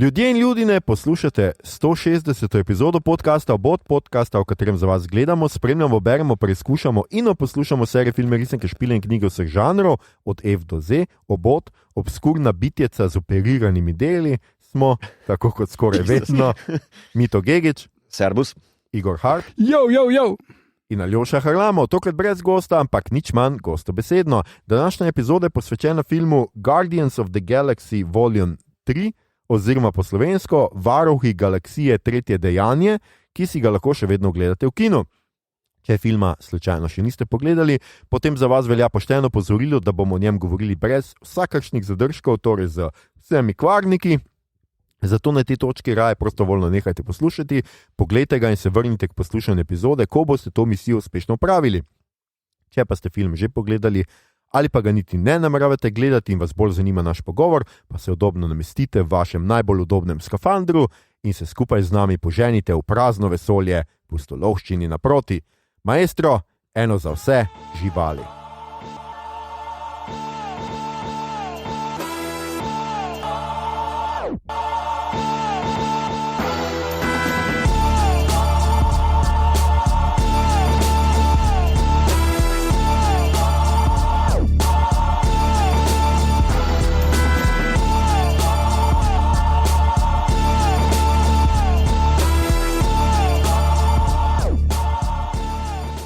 Ljudje in ljudine, poslušate 160. epizodo podcasta Obot, podcasta, v katerem za vas gledamo, spremljamo, beremo, preizkušamo in poslušamo serije, filme, risanke, špile in knjige vseh žanrov, od F do Z. Obot, obskurna bitjeca z operiranimi deli, smo, tako kot skoraj vedno, Mito Gegić, Servus, Igor Hart Jo. in Aljoša Harlamo, tokrat brez gosta, ampak nič manj gostobesedno. Današnja epizoda je posvečena filmu Guardians of the Galaxy Volume 3, oziroma po slovensko Varuhi galaksije tretje dejanje, ki si ga lahko še vedno gledate v kinu. Če filma slučajno še niste pogledali, potem za vas velja pošteno opozorilo, da bomo o njem govorili brez vsakršnih zadržkov, torej z vsemi kvarniki. Zato na tej točki raje prostovoljno nehajte poslušati, poglejte ga in se vrnite k poslušanju epizode, ko boste to misijo uspešno opravili. Če pa ste film že pogledali ali pa ga niti ne nameravate gledati in vas bolj zanima naš pogovor, pa se udobno namestite v vašem najbolj udobnem skafandru in se skupaj z nami poženite v prazno vesolje pustolovščini naproti. Maestro, eno za vse živali.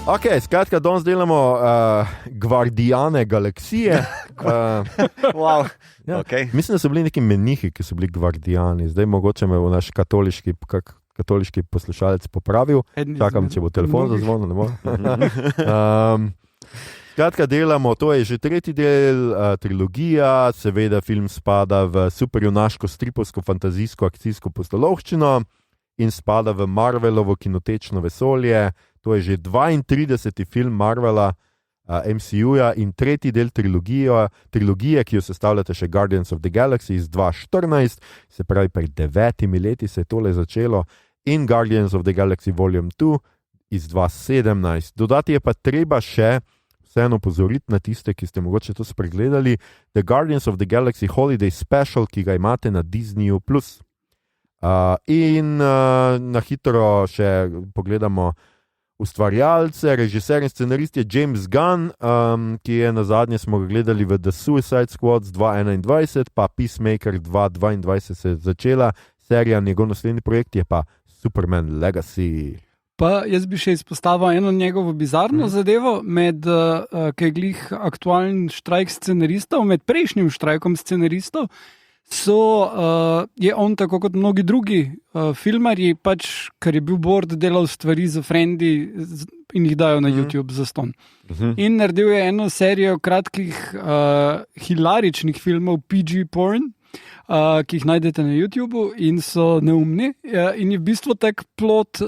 Ok, skratka, danes delamo Guardiane galaksije. Wow. Ja. Okay. Mislim, da so bili neki menihi, ki so bili Guardiani. Zdaj mogoče me bo naš katoliški poslušalec popravil. Čakam, če bo telefon zazvonil, ne bo. Skratka, delamo, to je že tretji del, trilogija, seveda film spada v superjunaško, stripovsko, fantazijsko, akcijsko pustolovščino in spada v Marvelovo kinotečno vesolje. To je že 32. film Marvela, MCU-ja in tretji del trilogije, ki jo sestavljate še Guardians of the Galaxy iz 2014, se pravi pred 9 leti se je tole začelo, in Guardians of the Galaxy Volume 2 iz 2017. Dodati je pa treba še vseeno pozoriti na tiste, ki ste mogoče to spregledali, The Guardians of the Galaxy Holiday Special, ki ga imate na Disneyju+. Na hitro še pogledamo ustvarjalce, režiser in scenarist je James Gunn, ki je nazadnje smo ga gledali v The Suicide Squad 2021, pa Peacemaker 2022 se je začela serija, njegov naslednji projekt je pa Superman Legacy. Pa jaz bi še izpostavil eno njegovo bizarno zadevo, ki je glih aktualen štrajk scenaristov, med prejšnjim štrajkom scenaristov, je on tako kot mnogi drugi filmarji, pač, ker je bil bored, delal stvari za frendi in jih dajo na YouTube za ston. In naredil je eno serijo kratkih hilaričnih filmov PG porn, ki jih najdete na YouTubeu in so neumni. In je v bistvu tak plot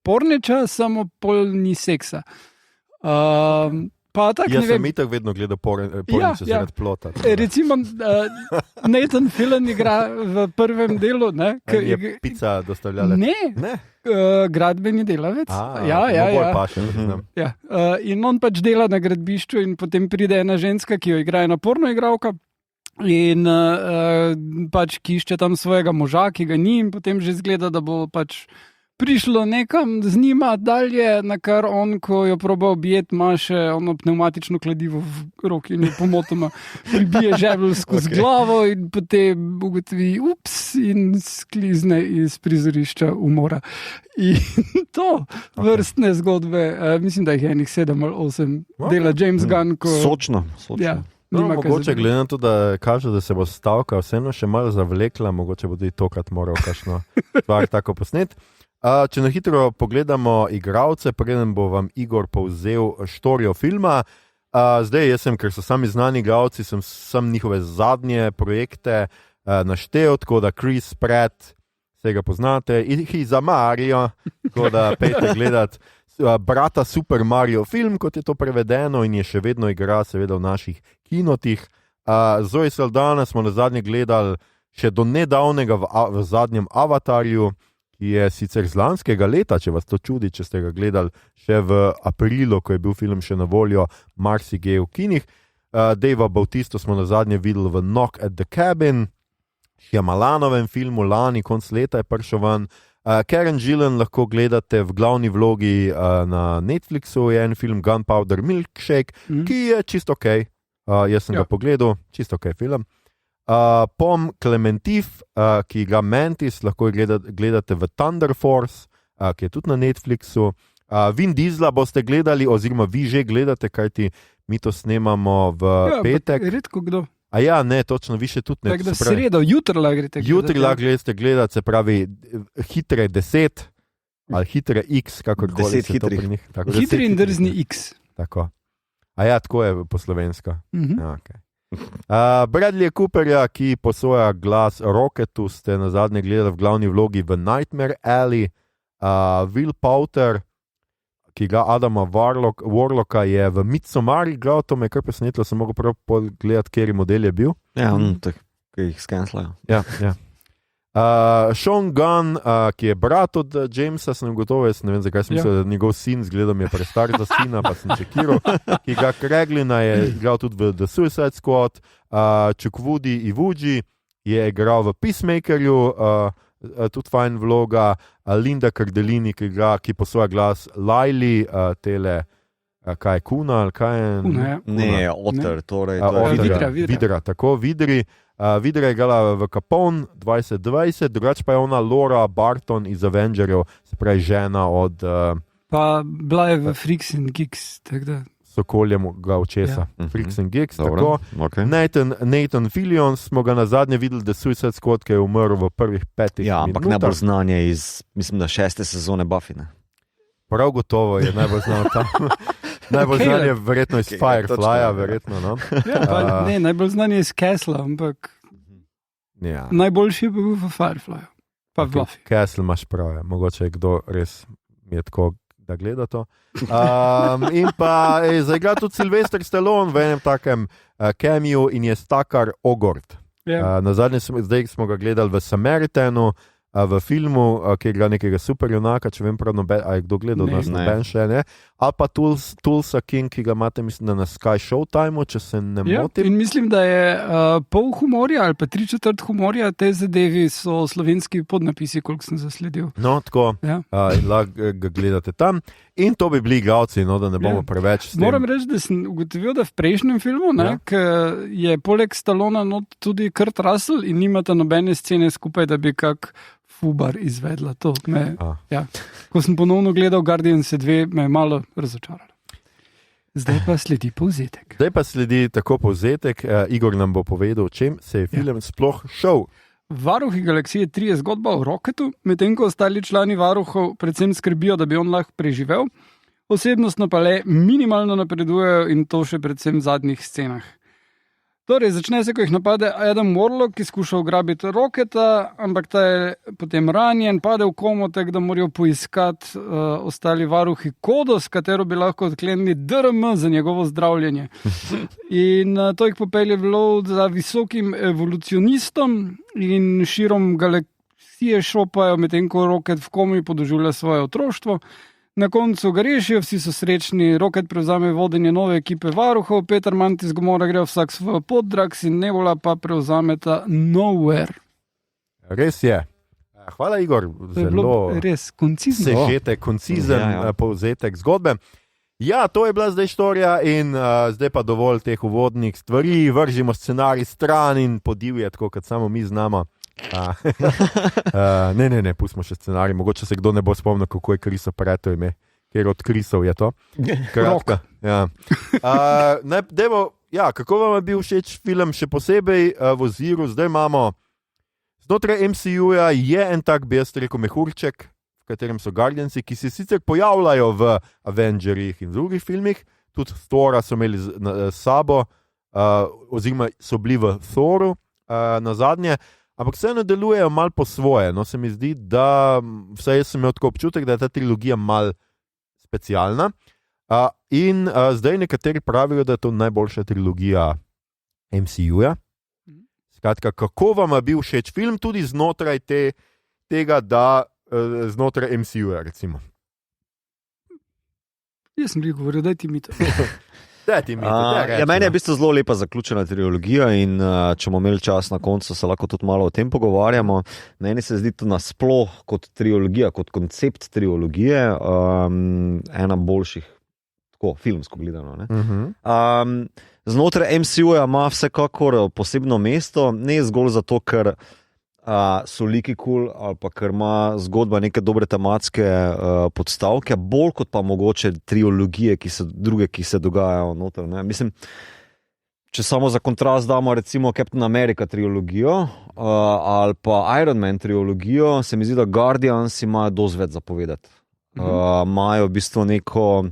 porneča, samo pol ni seksa. Jaz sem itak vedno gledal pornice zaradi plota. Recimo Nathan Fillion igra v prvem delu. Je pica dostavljala? Ne. Gradbeni delavec. In on pač dela na gradbišču in potem pride ena ženska, ki jo igra ena pornoigralka in pač ki išče tam svojega moža, ki ga ni, in potem že izgleda, da bo pač prišlo nekam z njima dalje, na kar on, ko jo proba objeti, ima še ono pneumatično kladivo v roki in jo pomotoma pribije žebelj skozi glavo in potem ugotovi in sklizne iz prizorišča umora. In to vrstne zgodbe, mislim, da jih je enih 7 ali 8 dela James Gunn. Sočno. Ja. Mogoče glede na to, da kaže, da se bo stavka vseeno še malo zavlekla, mogoče bo tudi tokrat moral kakšno stvar tako posnet. Če na hitro pogledamo igralce, preden bo vam Igor povzel štorijo filma. Zdaj, jaz sem, ker so sami znani igralci, sem njihove zadnje projekte naštel, tako da Chris Pratt, se ga poznate, He's a Mario, tako da pejte gledat brata Super Mario film, kot je to prevedeno, in je še vedno igra seveda v naših kinotih. Zoe Saldana smo nazadnje gledali še do nedavnega v zadnjem Avatarju, ki je sicer z lanskega leta, če vas to čudi, če ste ga gledali še v aprilu, ko je bil film še na voljo marsikje v kinih. Davea Bautisto smo nazadnje videli v Knock at the Cabin, Shyamalanovem filmu, lani, konc leta je prišel ven. Karen Gillan lahko gledate v glavni vlogi na Netflixu, je en film Gunpowder Milkshake, ki je čisto ok. Jaz sem ga pogledal, čisto ok film. Pom Clementif, ki ga Mantis lahko gledate v Thunder Force, ki je tudi na Netflixu. Vin Diesla boste gledali, oziroma vi že gledate, kajti mi to snemamo v petek. Redko kdo. A ja, ne, točno, vi še tudi ne. Tako da sredo, jutri lahko greste gledati. Jutri lahko greste gledati, se pravi, hitre 10 ali hitre X, kakorkoli. 10 hitrih. Hitri in drzni X. Tako. A ja, tako je po slovensko. Ja, okay. Bradley Cooperja, ki posoja glas Rocketu, ste na zadnje gledali v glavni vlogi v Nightmare Alley. Will Poulter, ki ga Adama Warlocka je v Midsommari igral, to me je kar presenetilo, sem mogel prav pogledati, kjer model je bil. Ja, ki jih skenslajo. Ja. Sean Gunn, ki je brat od Jamesa, sem gotovo, jaz ne vem, zakaj sem mislil, da njegov sin, zgleda mi je prestar za sina, pa sem čekiral, ki ga Craglina je igral tudi v The Suicide Squad, Chukwudi Iwuji je igral v Peacemakerju, tudi fajn vloga, Linda Cardellini, ki posoja glas Lily, kaj je Kuna ali kaj je? Ne, Otter, torej. Vidra, tako, Vidri. Vidra je igrala v Capone 2020, drugače pa je ona Laura Barton iz Avengerjev, se pravi žena od... Pa bila je v Freaks and Geeks, tako da... Sokoljemovega očesa. Freaks and Geeks, dobro, tako. Okay. Nathan Fillion smo ga na zadnje videli, da Suicide Squad, ki je umrl v prvih 5 minutah. Ja, ampak najbolj znan je iz, mislim, da 6. sezone Buffy, ne? Prav gotovo je najbolj znan tam. Najbolj znan je verjetno iz Fireflyja, verjetno, no? Ja, ne, najbolj znan je iz Castle, ampak najboljši je bil v Fireflyju, pa v Buffy. Castle imaš prav, mogoče je kdo res je tako, da gleda to. In pa zaigra tudi Sylvester Stallone v enem takem cameo in je Stakar Ogord. Nazadnje zdaj smo ga gledali v Samaritanu, v filmu, ki igra nekega superjunaka, če vem prav, a je kdo gledal nas, noben še, ne? Ali pa Tulsa King, ki ga imate, mislim, da na Sky Showtimeu, če se ne motim. In mislim, da je pol humorja ali pa 3/4 humorja te zadevi so slovenski podnapisi, koliko sem zasledil. No, tako, in lahko ga gledate tam. In to bi bili igralci, no, da ne bomo preveč s tem. Moram reči, da sem ugotovil, da v prejšnjem filmu, je poleg Stallona tudi Kurt Russell in nimata nobene scene skupaj, da bi kak fubar izvedla to. Ko sem ponovno gledal Guardians 2, me je malo razočaralo. Zdaj pa sledi povzetek. Tako povzetek. Igor nam bo povedal, čem se je film sploh šel. Varuhi galaksije 3 je zgodba o Rocketu, medtem ko ostali člani varuhov predvsem skrbijo, da bi on lahko preživel, osebnostno pa le minimalno napredujejo in to še predvsem v zadnjih scenah. Torej, začne se, ko jih napade Adam Warlock, ki skuša ugrabiti Rocketa, ampak ta je potem ranjen, pade v komo, tako da morajo poiskati ostali varuhi kodo, s katero bi lahko odklenili DRM za njegovo zdravljenje. In to jih popelje v lov za visokim evolucionistom in širom galaksije šopajo, medtem ko Rocket v komi podoživlja svoje otroštvo. Na koncu ga rešijo, vsi so srečni, Rocket prevzame vodenje nove ekipe varuhov, Peter Mantis Gamora gre vsak svoj pot, Drax in Nebula pa prevzameta Nowhere. Res je. Hvala, Igor, zelo res koncizno. Sežetek, koncizen povzetek zgodbe. Ja, to je bila zdaj štorija in zdaj pa dovolj teh uvodnih stvari, vržimo scenarij stran in podivje, tako kot samo mi znamo. Ne, pustimo še scenarij, mogoče se kdo ne bo spomnil, kako je Kriso Preto ime, ker od Krisov je to. Kratka. Kako vam je bil všeč film, še posebej v oziru, zdaj imamo znotraj MCU-ja je en tak, bi jaz rekel, mehurček, v katerem so Guardiansi, ki se sicer pojavljajo v Avengerjih in drugih filmih, tudi Thora so imeli s sabo, oziroma so bili v Thoru na zadnje, ampak vseeno delujejo malo po svoje. No, se mi zdi, da vsaj jaz sem imel tako občutek, da je ta trilogija malo specialna. In zdaj nekateri pravijo, da je to najboljša trilogija MCU-ja. Skratka, kako vam je bil všeč film tudi znotraj tega, da znotraj MCU-ja, recimo? Jaz sem govoril, daj ti mi to. Meni je v bistvu zelo lepa zaključena trilogija in če bomo imeli čas na koncu, se lahko tudi malo o tem pogovarjamo. Meni se zdi to nasploh kot trilogija, kot koncept trilogije, ena boljših, tako filmsko gledano. Znotraj MCU-ja ima vsekakor posebno mesto, ne zgolj zato, ker so liki cool ali pa ker ima zgodba neke dobre tematske podstavke, bolj kot pa mogoče trilogije, druge, ki se dogajajo noter. Ne? Mislim, če samo za kontrast damo recimo Captain America trilogijo ali pa Iron Man trilogijo, se mi zdi, da Guardians imajo dosti več zapovedati. Imajo v bistvu neko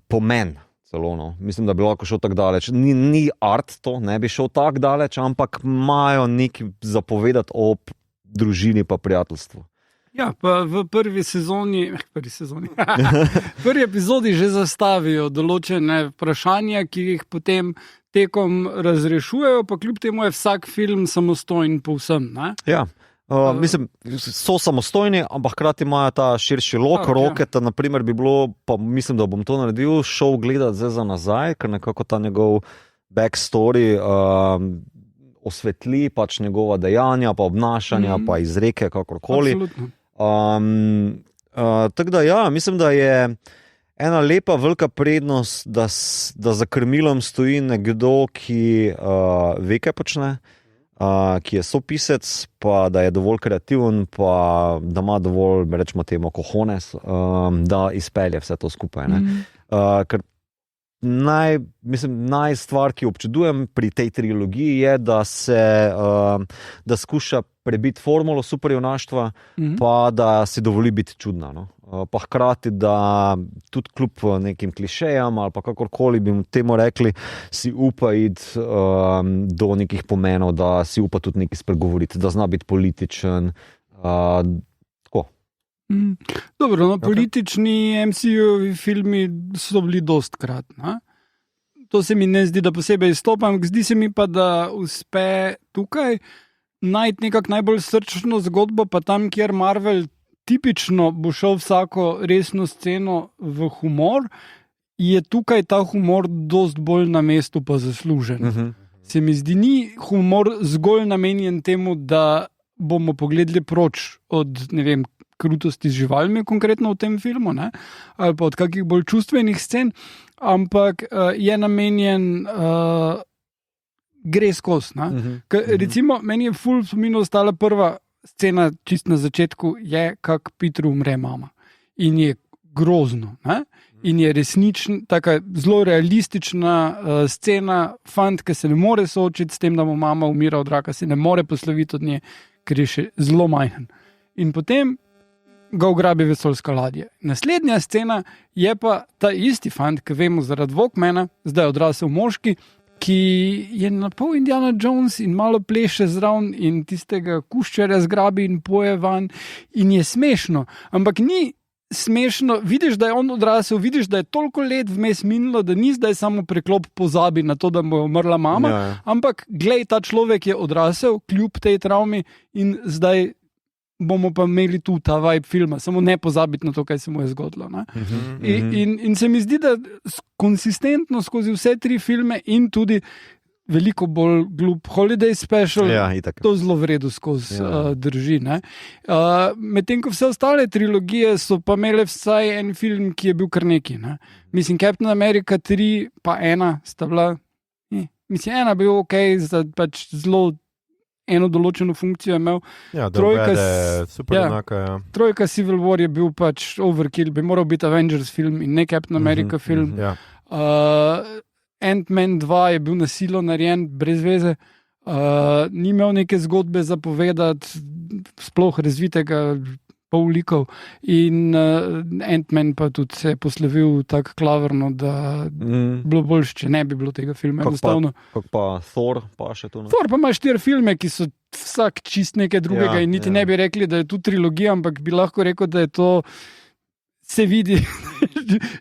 pomen. Celono. Mislim, da bi lahko šel tako daleč. Ni art to, ne bi šel tako daleč, ampak imajo nekaj zapovedati o družini pa prijateljstvu. Ja, pa v prvi epizodi že zastavijo določene vprašanja, ki jih potem tekom razrešujejo, pa kljub temu je vsak film samostojen povsem. Ne? Ja. Mislim, so samostojni, ampak hkrati imajo ta širši lok, Rocketa, naprimer, bi bilo, pa mislim, da bom to naredil, šel gledati zdaj za nazaj, ker nekako ta njegov backstory osvetli pač njegova dejanja, pa obnašanja, pa izreke, kakorkoli. Tako da ja, mislim, da je ena lepa, velika prednost, da za krmilom stoji nekdo, ki ve, kaj počne, ki je sopisec, pa da je dovolj kreativen, pa da ima dovolj, rečemo temu, cojones, da izpelje vse to skupaj. Ker stvar, ki občudujem pri tej trilogiji, je, da skuša prebiti formulo superjunaštva, pa da si dovoli biti čudna. No? Pa hkrati, da tudi kljub nekim klišejam ali pa kakorkoli bi temu rekli, si upa iti do nekih pomenov, da si upa tudi nekaj spregovoriti, da zna biti političen. Tako. Dobro, no, politični MCU-ovi filmi so bili dostkrat. To se mi ne zdi, da posebej izstopam, zdi se mi pa, da uspe tukaj najti nekako najbolj srčno zgodbo, pa tam, kjer Marvel tipično bo šel vsako resno sceno v humor, je tukaj ta humor dost bolj na mestu pa zaslužen. Se mi zdi, ni humor zgolj namenjen temu, da bomo pogledali proč od, ne vem, krutosti z živalmi, konkretno v tem filmu, ne? Ali pa od kakih bolj čustvenih scen, ampak je namenjen gre skozi. Recimo, meni je ful spomin ostala prva scena čist na začetku, je, kak Petru umre mama. In je grozno. Ne? In je resnična, taka zelo realistična scena, fant, ki se ne more soočiti s tem, da mu mama umira od raka, se ne more posloviti od nje, ker je še zelo majhen. In potem ga ugrabi vesoljska ladja. Naslednja scena je pa ta isti fant, ki vemo zaradi Walkmana, zdaj odrasel moški, ki je na pol Indiana Jones in malo pleše zraven in tistega kuščarja zgrabi in poje van in je smešno. Ampak ni smešno, vidiš, da je on odrasel, vidiš, da je toliko let vmes minilo, da ni zdaj samo preklop pozabi na to, da mu je umrla mama, ampak glej, ta človek je odrasel kljub tej travmi in zdaj bomo pa imeli tu ta vibe filma, samo ne pozabiti na to, kaj se mu je zgodilo. In se mi zdi, da konsistentno skozi vse tri filme in tudi veliko bolj glup Holiday Special, to zelo v redu skozi drži. Medtem ko vse ostale trilogije so pa imele vsaj en film, ki je bil kar neki. Mislim, Captain America 3 pa 1 sta bila, mislim, 1 bil ok, pač zelo eno določeno funkcijo imel. Ja, super Trojka Civil War je bil pač overkill, bi moral biti Avengers film in ne Captain America film. Ant-Man 2 je bil na silo narejen, brez veze. Ni imel neke zgodbe za povedati, sploh razvitega pol likov. In Ant-Man pa tudi se je poslovil tako klavrno, da bilo boljše, če ne bi bilo tega filma. Kako pa Thor pa še to? Thor pa ima 4 filme, ki so vsak čist nekaj drugega in niti ne bi rekli, da je tu trilogija, ampak bi lahko rekel, da je to se vidi.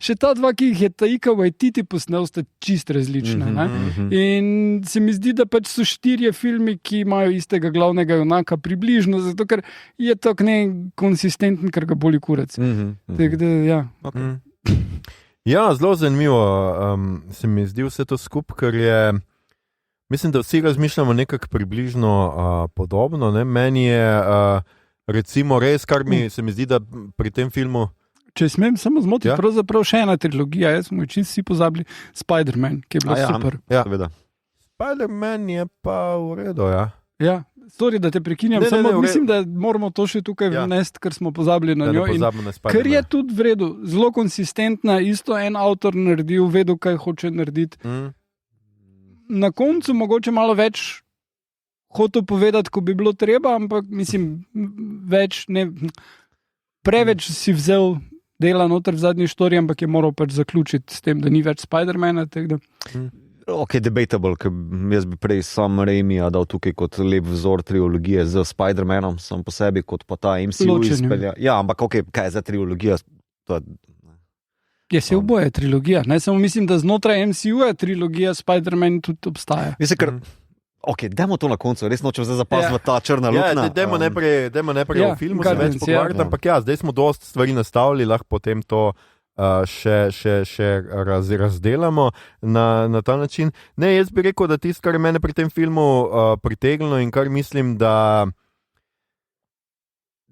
Še ta 2, ki jih je Taika Waititi posnel, sta čist različna. In se mi zdi, da pač so 4 filmi, ki imajo istega glavnega junaka približno, zato ker je tako nekonsistenten, ker ga boli kurac. Tako da, ja. Ja, zelo zanimivo se mi zdi vse to skupaj, ker je, mislim, da vsi razmišljamo nekako približno podobno. Ne? Meni je recimo res, kar se mi zdi, da pri tem filmu. Če smem samo zmotiti, Ja. pravzaprav še ena trilogija, jaz smo jo čisto vsi pozabili, Spider-Man, ki je bila super. Ja. Seveda. Spider-Man je pa v redu, ja. Ja, sorry, da te prekinjam, Ne, samo v redu. mislim, da moramo to še tukaj Ja. vnesti, ker smo pozabili na Da ne njo. In pozabimo na ker je Spider-Man. tudi v redu, zelo konsistentna, isto en avtor naredil, vedel, kaj hoče narediti. Na koncu mogoče malo več hotel povedati, ko bi bilo treba, ampak mislim, preveč si vzel dela noter v zadnji štoriji, ampak je moral pač zaključiti s tem, da ni več Spider-Mana. Ok, debatable, ker jaz bi prej sam Raimija dal tukaj kot lep vzor trilogije z Spider-Manom, sam po sebi, kot pa ta MCU Ločenim. izpelja. Ja, ampak ok, kaj je za trilogija? To je, Je se oboje trilogija, ne samo mislim, da znotraj MCU-ja trilogija Spider-Man tudi obstaja. mislim, ker, ok, dajmo to na koncu, res nočem zdaj zapaziti v ta črna luknja. Dajmo najprej Ja, o filmu se več Guardians, pogovarjati, ja. ampak zdaj smo dosti stvari nastavili, lahko potem to še razdelamo na ta način. Ne, jaz bi rekel, da tisto, kar je mene pri tem filmu pritegnilo in kar mislim, da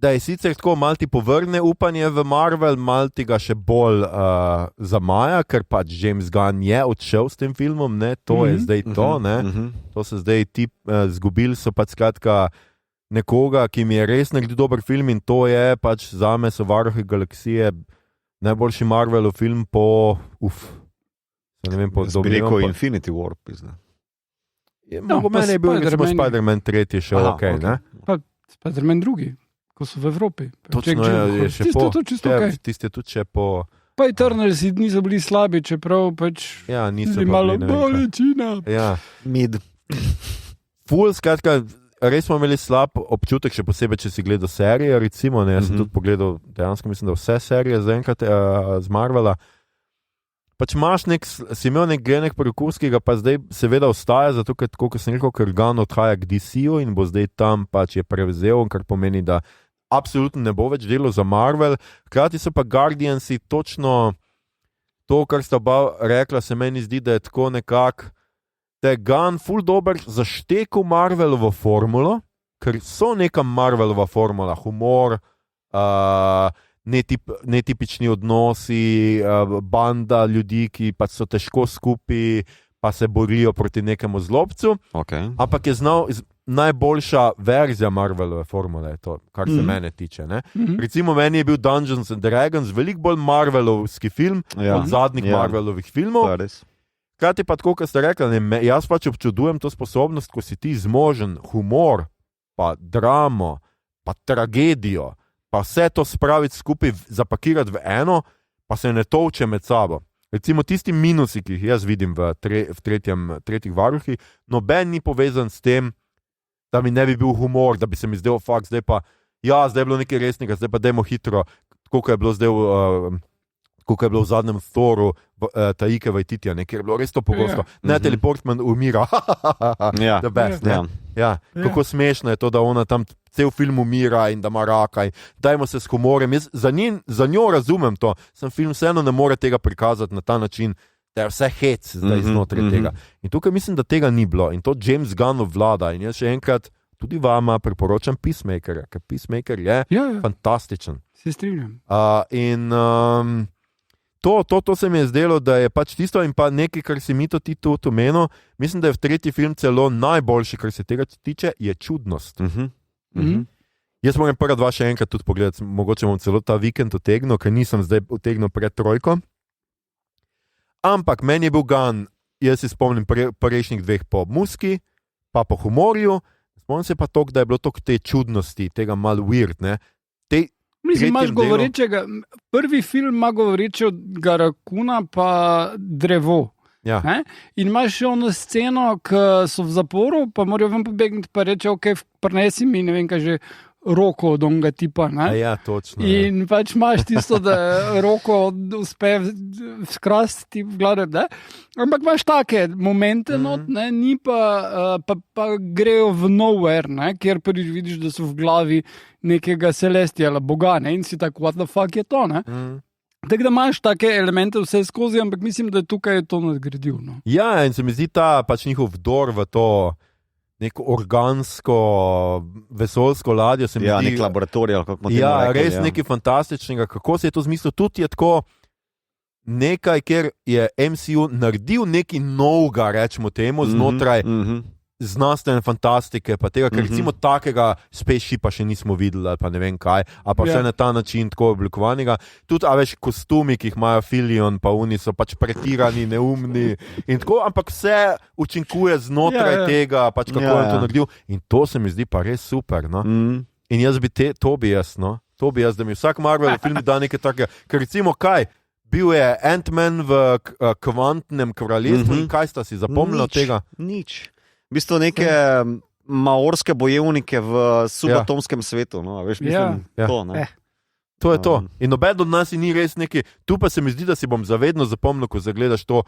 je sicer tako, malo ti povrne upanje v Marvel, malo ti ga še bolj zamaja, ker pač James Gunn je odšel s tem filmom, ne, to je zdaj to, ne. To so zdaj ti zgubili, so pač skratka nekoga, ki mi je res naredil dober film in to je pač zame so Varuhi galaksije najboljši Marvelov film po, ne vem, po Bi rekel Infinity War, pizda. Mogo meni je bil recimo Spider-Man 3 še Aha, ok, ok. ne? Spider-Man drugi, ko so v Evropi. Točno je še po. To čisto ok. Tiste tudi še po, Pa Eternals niso bili slabi, čeprav pač ja, niso bili pa malo bili, ne vem kaj. bolečina. Ja. Mid. Ful, skratka, res smo imeli slab občutek, še posebej, če si gledal serije, recimo, ne, jaz sem tudi pogledal, dejansko mislim, da vse serije zaenkrat z Marvela. Pač si imel nek genek prekus, ki ga pa zdaj seveda ostaja, zato ker, tako kot sem rekel, ker Gunn odhaja k DC-ju in bo zdaj tam pač je prevzel, kar pomeni, da absolutno ne bo več delal za Marvel. Hkrati so pa Guardiansi točno to, kar sta oba rekla, se meni zdi, da je tako nekako, da je Gunn ful dober zaštekel Marvelovo formulo, ker so neka Marvelova formula, humor, netipični odnosi, banda ljudi, ki pač so težko skupaj, pa se borijo proti nekemu zlobcu, Okay. ampak je znal najboljša verzija Marvelove formule, to, kar se mene tiče. Ne? Recimo meni je bil Dungeons and Dragons veliko bolj Marvelovski film od zadnjih Marvelovih filmov. To je res. Hkrati pa tako, kot ste rekli, jaz pač občudujem to sposobnost, ko si ti zmožen humor, pa dramo, pa tragedijo, pa vse to spraviti skupaj, zapakirati v eno, pa se ne tolče med sabo. Recimo tisti minusi, ki jih jaz vidim v tretjih varuhih, noben ni povezan s tem, da mi ne bi bil humor, da bi se mi zdel fakt, zdaj je bilo nekaj resnega, zdaj pa dajmo hitro, koliko je bilo zdaj kot je bilo v zadnjem Thoru, Taika Waititija, kjer je bilo res to pogosto. Natalie Portman umira, Ja. the best. Ja. Ja. Kako smešno je to, da ona tam cel film umira in da ima raka. Dajmo se s humorjem. Jaz za njo razumem to. Sem film vseeno ne more tega prikazati na ta način, da je vse hec zdaj znotraj tega. In tukaj mislim, da tega ni bilo. In to James Gunn vlada. In jaz še enkrat tudi vama priporočam Peacemakerja, ker Peacemaker je fantastičen. Se strinjam. To se mi je zdelo, da je pač tisto in pa nekaj, kar si mi to ti tudi omenil. Mislim, da je v tretji film celo najboljši, kar se tega tiče, je čudnost. Jaz moram prva dva še enkrat tudi pogledati, mogoče bom celo ta vikend utegnil, ker nisem zdaj utegnil pred trojko. Ampak meni je bil Gunn, jaz si spomnim prejšnjih dveh po muski, pa po humorju, spomnim se pa toliko, da je bilo toliko te čudnosti, tega mal weird, ne. Mislim, imaš govorečega, prvi film ima govorečega rakuna pa drevo. Ja. In imaš še ono sceno, ki so v zaporu, pa morajo ven pobegniti, pa reče, ok, prinesi mi, ne vem kaj že, roko od onega tipa. Ja, točno. In pač imaš tisto, da roko uspe skrasti v glave. Ampak imaš take momente, not, ne, ni pa grejo v nowhere, ne, kjer prvič vidiš, da so v glavi nekega celestiala, boga, ne, in si tako, what the fuck je to, ne? Tako da imaš take elemente vse skozi, ampak mislim, da je tukaj to nadgradil. No. Ja, in se mi zdi ta pač njihov vdor v to neko organsko vesoljsko ladjo. Se mi zdi, nek laboratorij, kako bomo ja, rekli. res nekaj fantastičnega. Kako se je to zmislil? Tudi je tako nekaj, kjer je MCU naredil nekaj novega, rečemo temu, znotraj znanstvene fantastike, pa tega, ker recimo takega spaceshipa še nismo videli, ali pa ne vem kaj, ali pa vse na ta način tako oblikovanega. Tudi, veš, kostumi, ki jih imajo Filion, pa oni so pač pretirani, neumni in tako, ampak vse učinkuje znotraj tega, pač kako je to naredil. In to se mi zdi pa res super, no. In jaz bi to bi jaz, da mi vsak Marvel film da nekaj takega, ker recimo kaj, bil je Ant-Man v kvantnem kraljestvu in kaj sta si zapomnili od tega? Nič. V bistvu neke maorske bojevnike v subatomskem svetu. No, veš, mislim, to, ne. To je to. In noben od nas ni res neki. Tu pa se mi zdi, da si bom zavedno zapomnil, ko zagledaš to,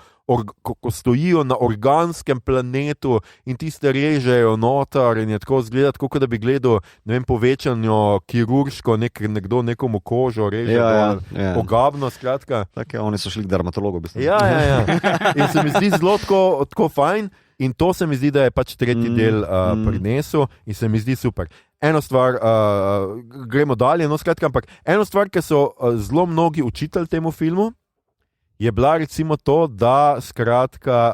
ko stojijo na organskem planetu in tiste režejo noter in je tako zgleda, kot da bi gledal, ne vem, povečanjo kirurško, nekdo nekomu kožo reže, ogabno, skratka. Tako, oni so šli k dermatologu. Ja. In se mi zdi zelo tako fajn. In to se mi zdi, da je pač tretji del prinesel in se mi zdi super. Eno stvar, gremo dalje, no skratka, ampak eno stvar, ki so zelo mnogi učitelji temu filmu, je bila recimo to, da skratka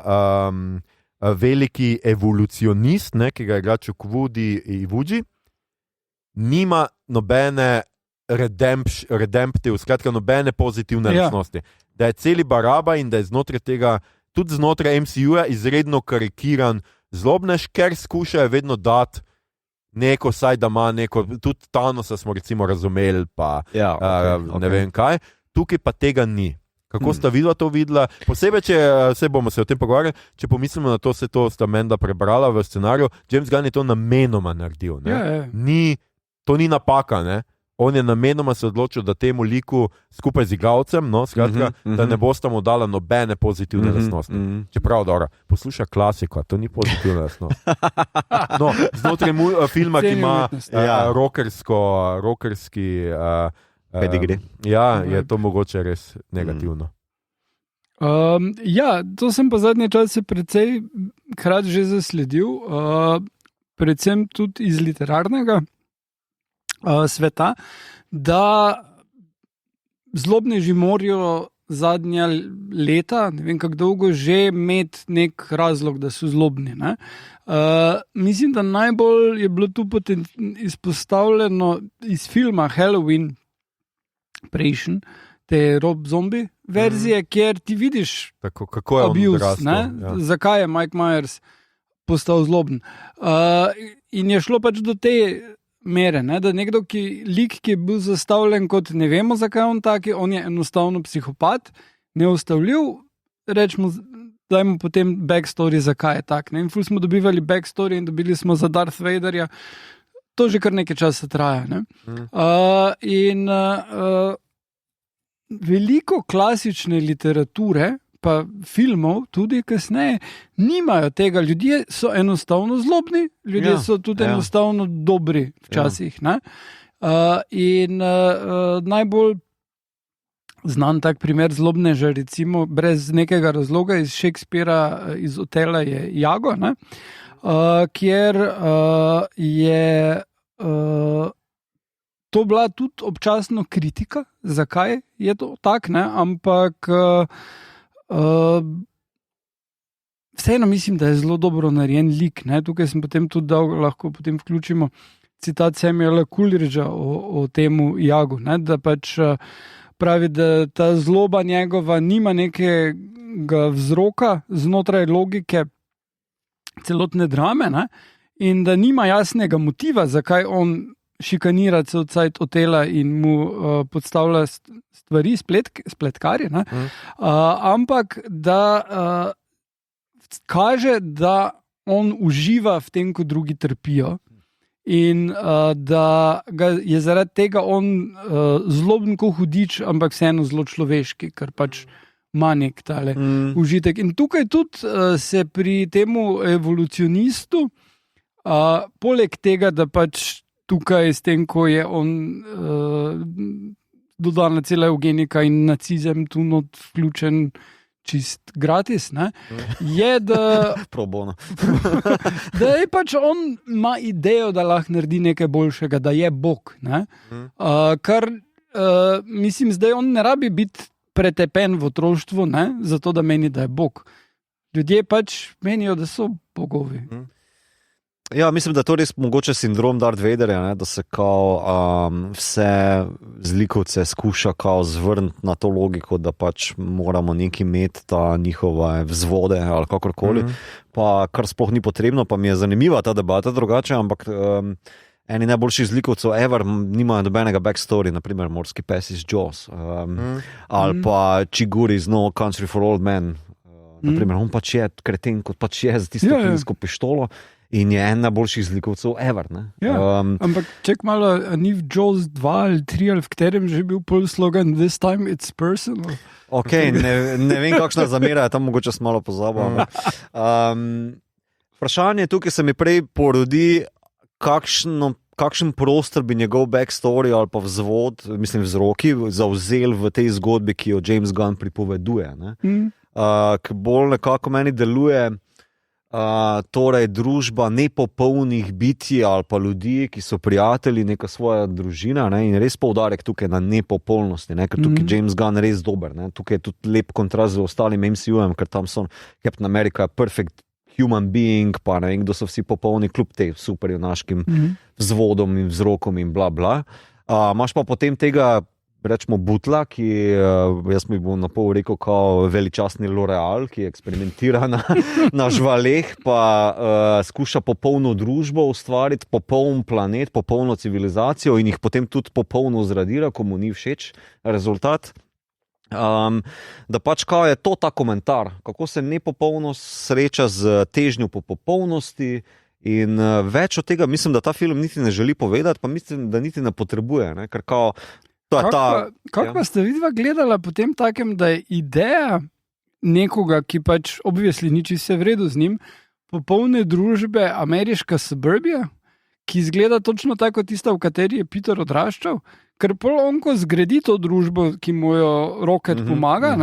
veliki evolucionist, ki ga je igral Chukwudi Iwuji, nima nobene redemptive, skratka nobene pozitivne lastnosti. Da je celi baraba in da je znotraj tega tudi znotraj MCU-ja izredno karikiran zlobnež, ker skušajo vedno dati neko, saj da ima neko, tudi Thanosa smo recimo razumeli, pa ne vem kaj. Tukaj pa tega ni. Kako sta to videla? Posebej, če se bomo o tem pogovarjali, če pomislimo na to, se to sta menda prebrala v scenariju, James Gunn je to namenoma naredil. To ni napaka, ne? On je namenoma se odločil, da temu liku skupaj z igralcem, no, skratka, da ne bosta mu dala nobene pozitivne lastnosti. Čeprav, dobro, posluša klasiko, to ni pozitivna lastnost. No, znotraj filma, ki ima rockerski pedigri. Je to mogoče res negativno. To sem pa zadnje čase precej krat že zasledil, predvsem tudi iz literarnega sveta, da zlobneži morajo zadnja leta, ne vem kako dolgo, že imeti nek razlog, da so zlobni. Mislim, da najbolj je bilo tu izpostavljeno iz filma Halloween prejšnji, te Rob Zombie verzije, kjer ti vidiš kako je abuse, zakaj je Mike Myers postal zloben. In je šlo pač do te mere, ne? Da nekdo, ki je bil zastavljen kot ne vemo, zakaj on taki, on je enostavno psihopat, neustavljiv, rečemo, dajmo potem backstory, zakaj je tak. Ne? In ful smo dobivali backstory in dobili smo za Darth Vaderja, to že kar nekaj časa traja. Ne? Veliko klasične literature, pa filmov, tudi kasneje, nimajo tega. Ljudje so enostavno zlobni, ljudje so tudi enostavno dobri včasih. Najbolj znan tak primer zlobneža, recimo, brez nekega razloga iz Shakespearea, iz Otela je Jago, kjer je to bila tudi občasno kritika, zakaj je to tak, ampak vseeno mislim, da je zelo dobro narejen lik. Tukaj sem potem tudi dal, lahko potem vključimo citat Samuela Coleridgea o temu Jagu, da pač pravi, da ta zloba njegova nima nekega vzroka znotraj logike celotne drame, in da nima jasnega motiva, zakaj on šikanira cel cajt Otela in mu podstavlja stvari, spletkarje, ampak da kaže, da on uživa v tem, ko drugi trpijo in da je zaradi tega on zloben kot hudič, ampak vseeno zelo človeški, ker pač ima nek tale užitek. In tukaj tudi se pri temu evolucionistu, poleg tega, da pač tukaj s tem, ko je on dodana cela eugenika in nacizem tu not vključen čist gratis, ne, je, da, Pro bono. da je pač on ima idejo, da lahko naredi nekaj boljšega, da je Bog. Kar mislim, zdaj on ne rabi biti pretepen v otroštvu, ne, zato da meni, da je Bog. Ljudje pač menijo, da so bogovi. Ja, mislim, da je to res mogoče sindrom Darth Vaderja, ne? Da se kao vse zlikovce skuša kao zvrniti na to logiko, da pač moramo neki imeti ta njihove vzvode ali kakorkoli, pa kar sploh ni potrebno, pa mi je zanimiva ta debata drugače, ampak eni najboljših zlikovcev ever nimajo nobenega backstory, naprimer Morski pes iz Jaws, ali pa Chiguri iz No Country for Old Men, naprimer, on pač je kreten, kot pač je za tisto plinsko pištolo, in je en najboljših zlikovcev ever. Ampak ček malo, ni v Jaws 2 ali 3 ali v katerem že bil pol slogan This time it's personal? Ok, ne vem, kakšna zamera je tam, mogoče sem malo pozabil. Vprašanje tukaj se mi prej porodi, kakšen prostor bi njegov backstory ali pa vzvod, mislim vzroki, zavzel v tej zgodbi, ki jo James Gunn pripoveduje. Ki bolj nekako meni deluje torej družba nepopolnih bitij ali pa ljudi, ki so prijatelji, neka svoja družina, ne, in res poudarek tukaj na nepopolnosti, ne, ker tukaj James Gunn res dober, ne, tukaj je tudi lep kontrast z ostalim MCU-jem, ker tam so Captain America perfect human being, pa ne vem, kdo so vsi popolni, kljub tej superjunaškim vzvodom in vzrokom in bla bla. Imaš pa potem tega, rečemo, butla, ki, jaz mi bom na pol rekel, kao veličastni L'Oreal, ki eksperimentira na živaleh, pa skuša popolno družbo ustvariti, popoln planet, popolno civilizacijo in jih potem tudi popolno zradira, ko mu ni všeč rezultat. Da pač kao je to ta komentar, kako se nepopolnost sreča z težnjo po popolnosti. In več od tega mislim, da ta film niti ne želi povedati, pa mislim, da niti ne potrebuje, ne? Ker kao Kako pa ste vidva gledala potem takem, da je ideja nekoga, ki pač obviously ni čisto v redu z njim, popolne družbe ameriška suburbia, ki izgleda točno tako tista, v kateri je Peter odraščal, ker pol on, ko zgradi to družbo, ki mu jo Rocket pomaga,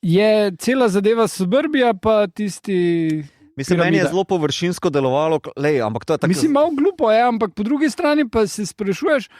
je cela zadeva suburbia pa tisti... Mislim, meni je zelo površinsko delovalo, ampak to je tako... Mislim, malo glupo je, ampak po drugi strani pa se sprašuješ,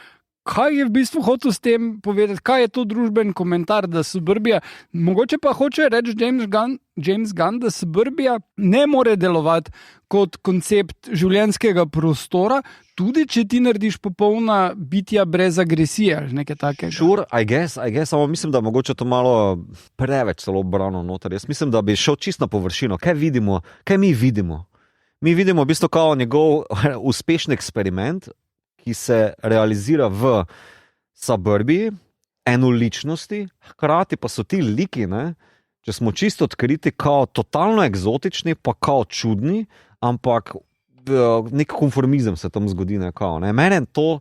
kaj je v bistvu hotel s tem povedati, kaj je to družben komentar, da suburbia, mogoče pa hoče reči James Gunn, da suburbia ne more delovati kot koncept življenjskega prostora, tudi če ti narediš popolna bitja brez agresije ali nekaj takega. Sure, I guess, samo mislim, da mogoče to malo preveč celo brano noter. Jaz mislim, da bi šel čist na površino. Kaj vidimo? Kaj mi vidimo? Mi vidimo v bistvu kao njegov uspešen eksperiment, ki se realizira v suburbiji, enoličnosti, hkrati pa so ti liki, ne, če smo čisto odkriti, kao totalno eksotični, pa kao čudni, ampak nek konformizem se tam zgodi. Mene to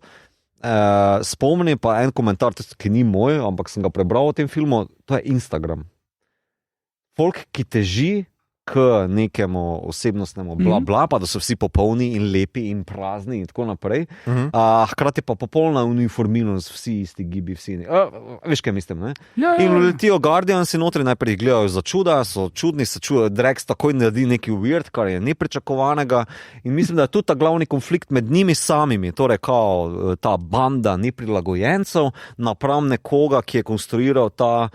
spomni pa en komentar, ki ni moj, ampak sem ga prebral v tem filmu, to je Instagram. Folk, ki teži k nekemu osebnostnemu bla bla, pa da so vsi popolni in lepi in prazni in tako naprej. Hkrati pa popolna uniformiranost, vsi isti gibi, vsi. Veš, kaj mislim, ne? Ja. In letijo Guardiansi notri, najprej jih gledajo za čuda, so čudni, se čujo, Drax takoj naredi nekaj weird, kar je nepričakovanega. In mislim, da je tudi ta glavni konflikt med njimi samimi, torej kao ta banda neprilagojencev napram nekoga, ki je konstruiral ta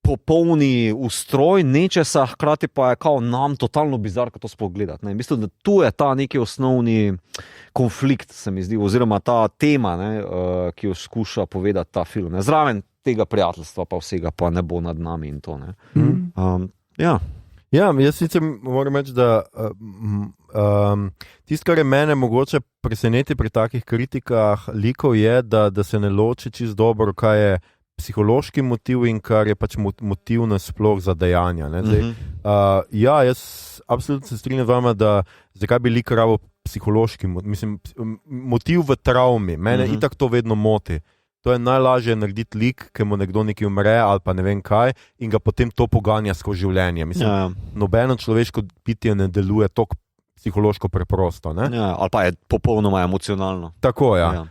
popolni ustroj nečesa, hkrati pa je kao nam totalno bizarno to spogledati. Mislim, da tu je ta neki osnovni konflikt, se mi zdi, oziroma ta tema, ne, ki jo skuša povedati ta film. Zraven tega prijateljstva pa vsega pa ne bo nad nami in to. Ja, jaz sicer moram reči, da tisto, kar je mene mogoče preseneti pri takih kritikah likov, je, da se ne loči čisto dobro, kaj je psihološki motiv in kar je pač motiv nasploh za dejanja. Jaz absolutno se strinjam z vama, da zakaj bi lik rabo psihološki motiv v travmi. Mene itak to vedno moti. To je najlažje narediti lik, ki mu nekdo nekaj umre ali pa ne vem kaj in ga potem to poganja skozi življenje. Nobeno človeško bitje ne deluje toliko psihološko preprosto. Ne? Ja, ali pa je popolnoma emocionalno. Tako, ja.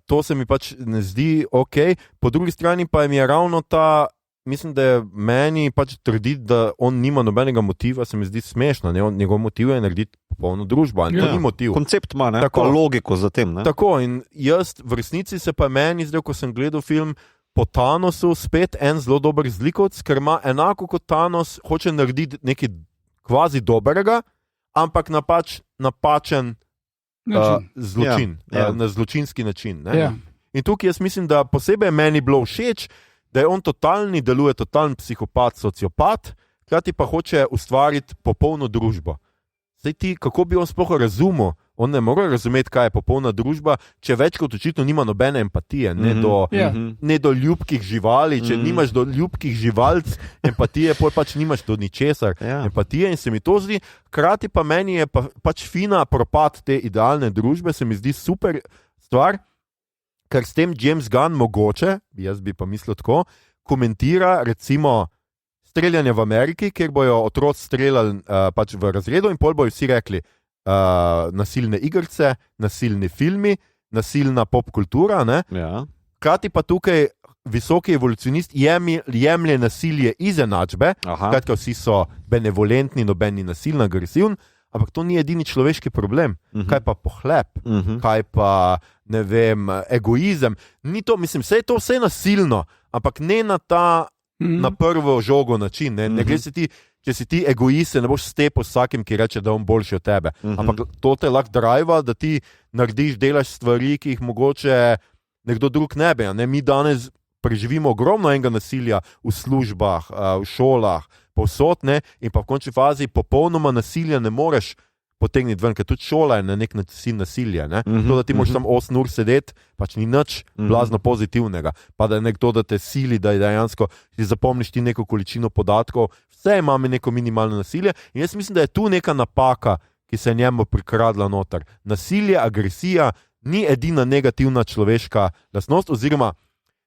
To se mi pač ne zdi ok. Po drugi strani pa mi je ravno ta, mislim, da je meni pač trditi, da on nima nobenega motiva, se mi zdi smešno. Njegov motiv je narediti popolno družbo. In to ni motiv. Koncept ima, ne? Tako. Pa logiko za tem. Ne? Tako, in jaz v resnici se pa meni zdaj, ko sem gledal film po Thanosu, spet en zelo dober zlikovec, ker ima enako kot Thanos, hoče narediti nekaj kvazi dobrega, ampak napačen zločin, na zločinski način. Ne? In tukaj jaz mislim, da posebej meni bilo všeč, da je on deluje totalni psihopat, sociopat, hkrati pa hoče ustvariti popolno družbo. Zdaj ti, kako bi on sploh razumel? On ne more razumeti, kaj je popolna družba, če več kot očitno nima nobene empatije, ne do ljubkih živali. Če nimaš do ljubkih živalc empatije, pač nimaš do ničesar empatije in se mi to zdi. Hkrati pa meni je pač fina propad te idealne družbe, se mi zdi super stvar, ker s tem James Gunn mogoče, jaz bi pa mislil tako, komentira recimo streljanje v Ameriki, kjer bojo otroci streljali pač v razredu in pol bojo vsi rekli, nasilne igrice, nasilni filmi, nasilna popkultura. Hkrati pa tukaj visoki evolucionist jemlje nasilje iz enačbe, skratka vsi so benevolentni, nobeni nasilni, agresivni, ampak to ni edini človeški problem. Kaj pa pohlep, kaj pa, ne vem, egoizem. Ni to, mislim, vse je to vse nasilno, ampak ne na ta na prvo žogo način. Ne gre se ti, če si ti egoist, ne boš stepil s vsakim, ki reče, da je on boljši od tebe. Ampak to te lahko driva, da ti narediš, delaš stvari, ki jih mogoče nekdo drug ne bi. Ne? Mi danes preživimo ogromno enega nasilja v službah, v šolah, povsod, ne? In pa v končni fazi popolnoma nasilja ne moreš potegniti ven, ker tudi šola je na nek način nasilje. Ne? To, da ti moraš tam 8 ur sedeti, pač ni nič blazno pozitivnega. Pa da je nekdo, da te sili, da je dejansko si zapomniš ti neko količino podatkov, vse imamo neko minimalno nasilje. In jaz mislim, da je tu neka napaka, ki se je njemu prikradla noter. Nasilje, agresija ni edina negativna človeška lastnost, oziroma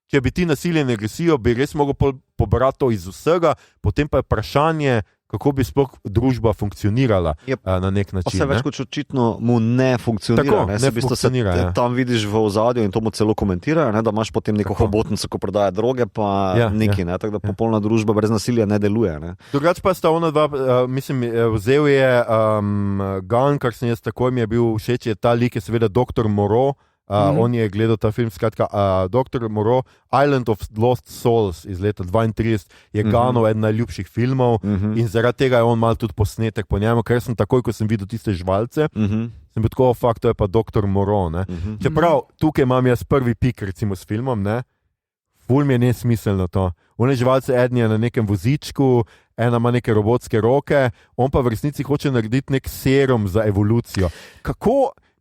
če bi ti nasilje in agresijo, bi res mogel pobrati to iz vsega, potem pa je vprašanje, kako bi sploh družba funkcionirala na nek način. Pa se več kot očitno mu ne funkcionira. Tako, ne funkcionira. Tam vidiš v ozadju in to mu celo komentirajo, da imaš potem neko hobotnico, ko prodaja droge, pa neki. Tako da popolna družba brez nasilja ne deluje. Ne? Drugače pa sta ona dva, mislim, vzel je Gunn, kar sem jaz takoj mi je bil všeč, je ta lik je seveda Dr. Moreau. On je gledal ta film, skratka, Dr. Moreau, Island of Lost Souls iz leta 32, je Gunnov eden najljubših filmov in zaradi tega je on malo tudi posnetek po njemu, ker sem takoj, ko sem videl tiste žvalce, sem bil tako, to je pa Dr. Moreau. Čeprav tukaj imam jaz prvi pik recimo s filmom, ful mi je nesmiselno to. One žvalce, eden je na nekem vozičku, ena ima neke robotske roke, on pa v resnici hoče narediti nek serum za evolucijo.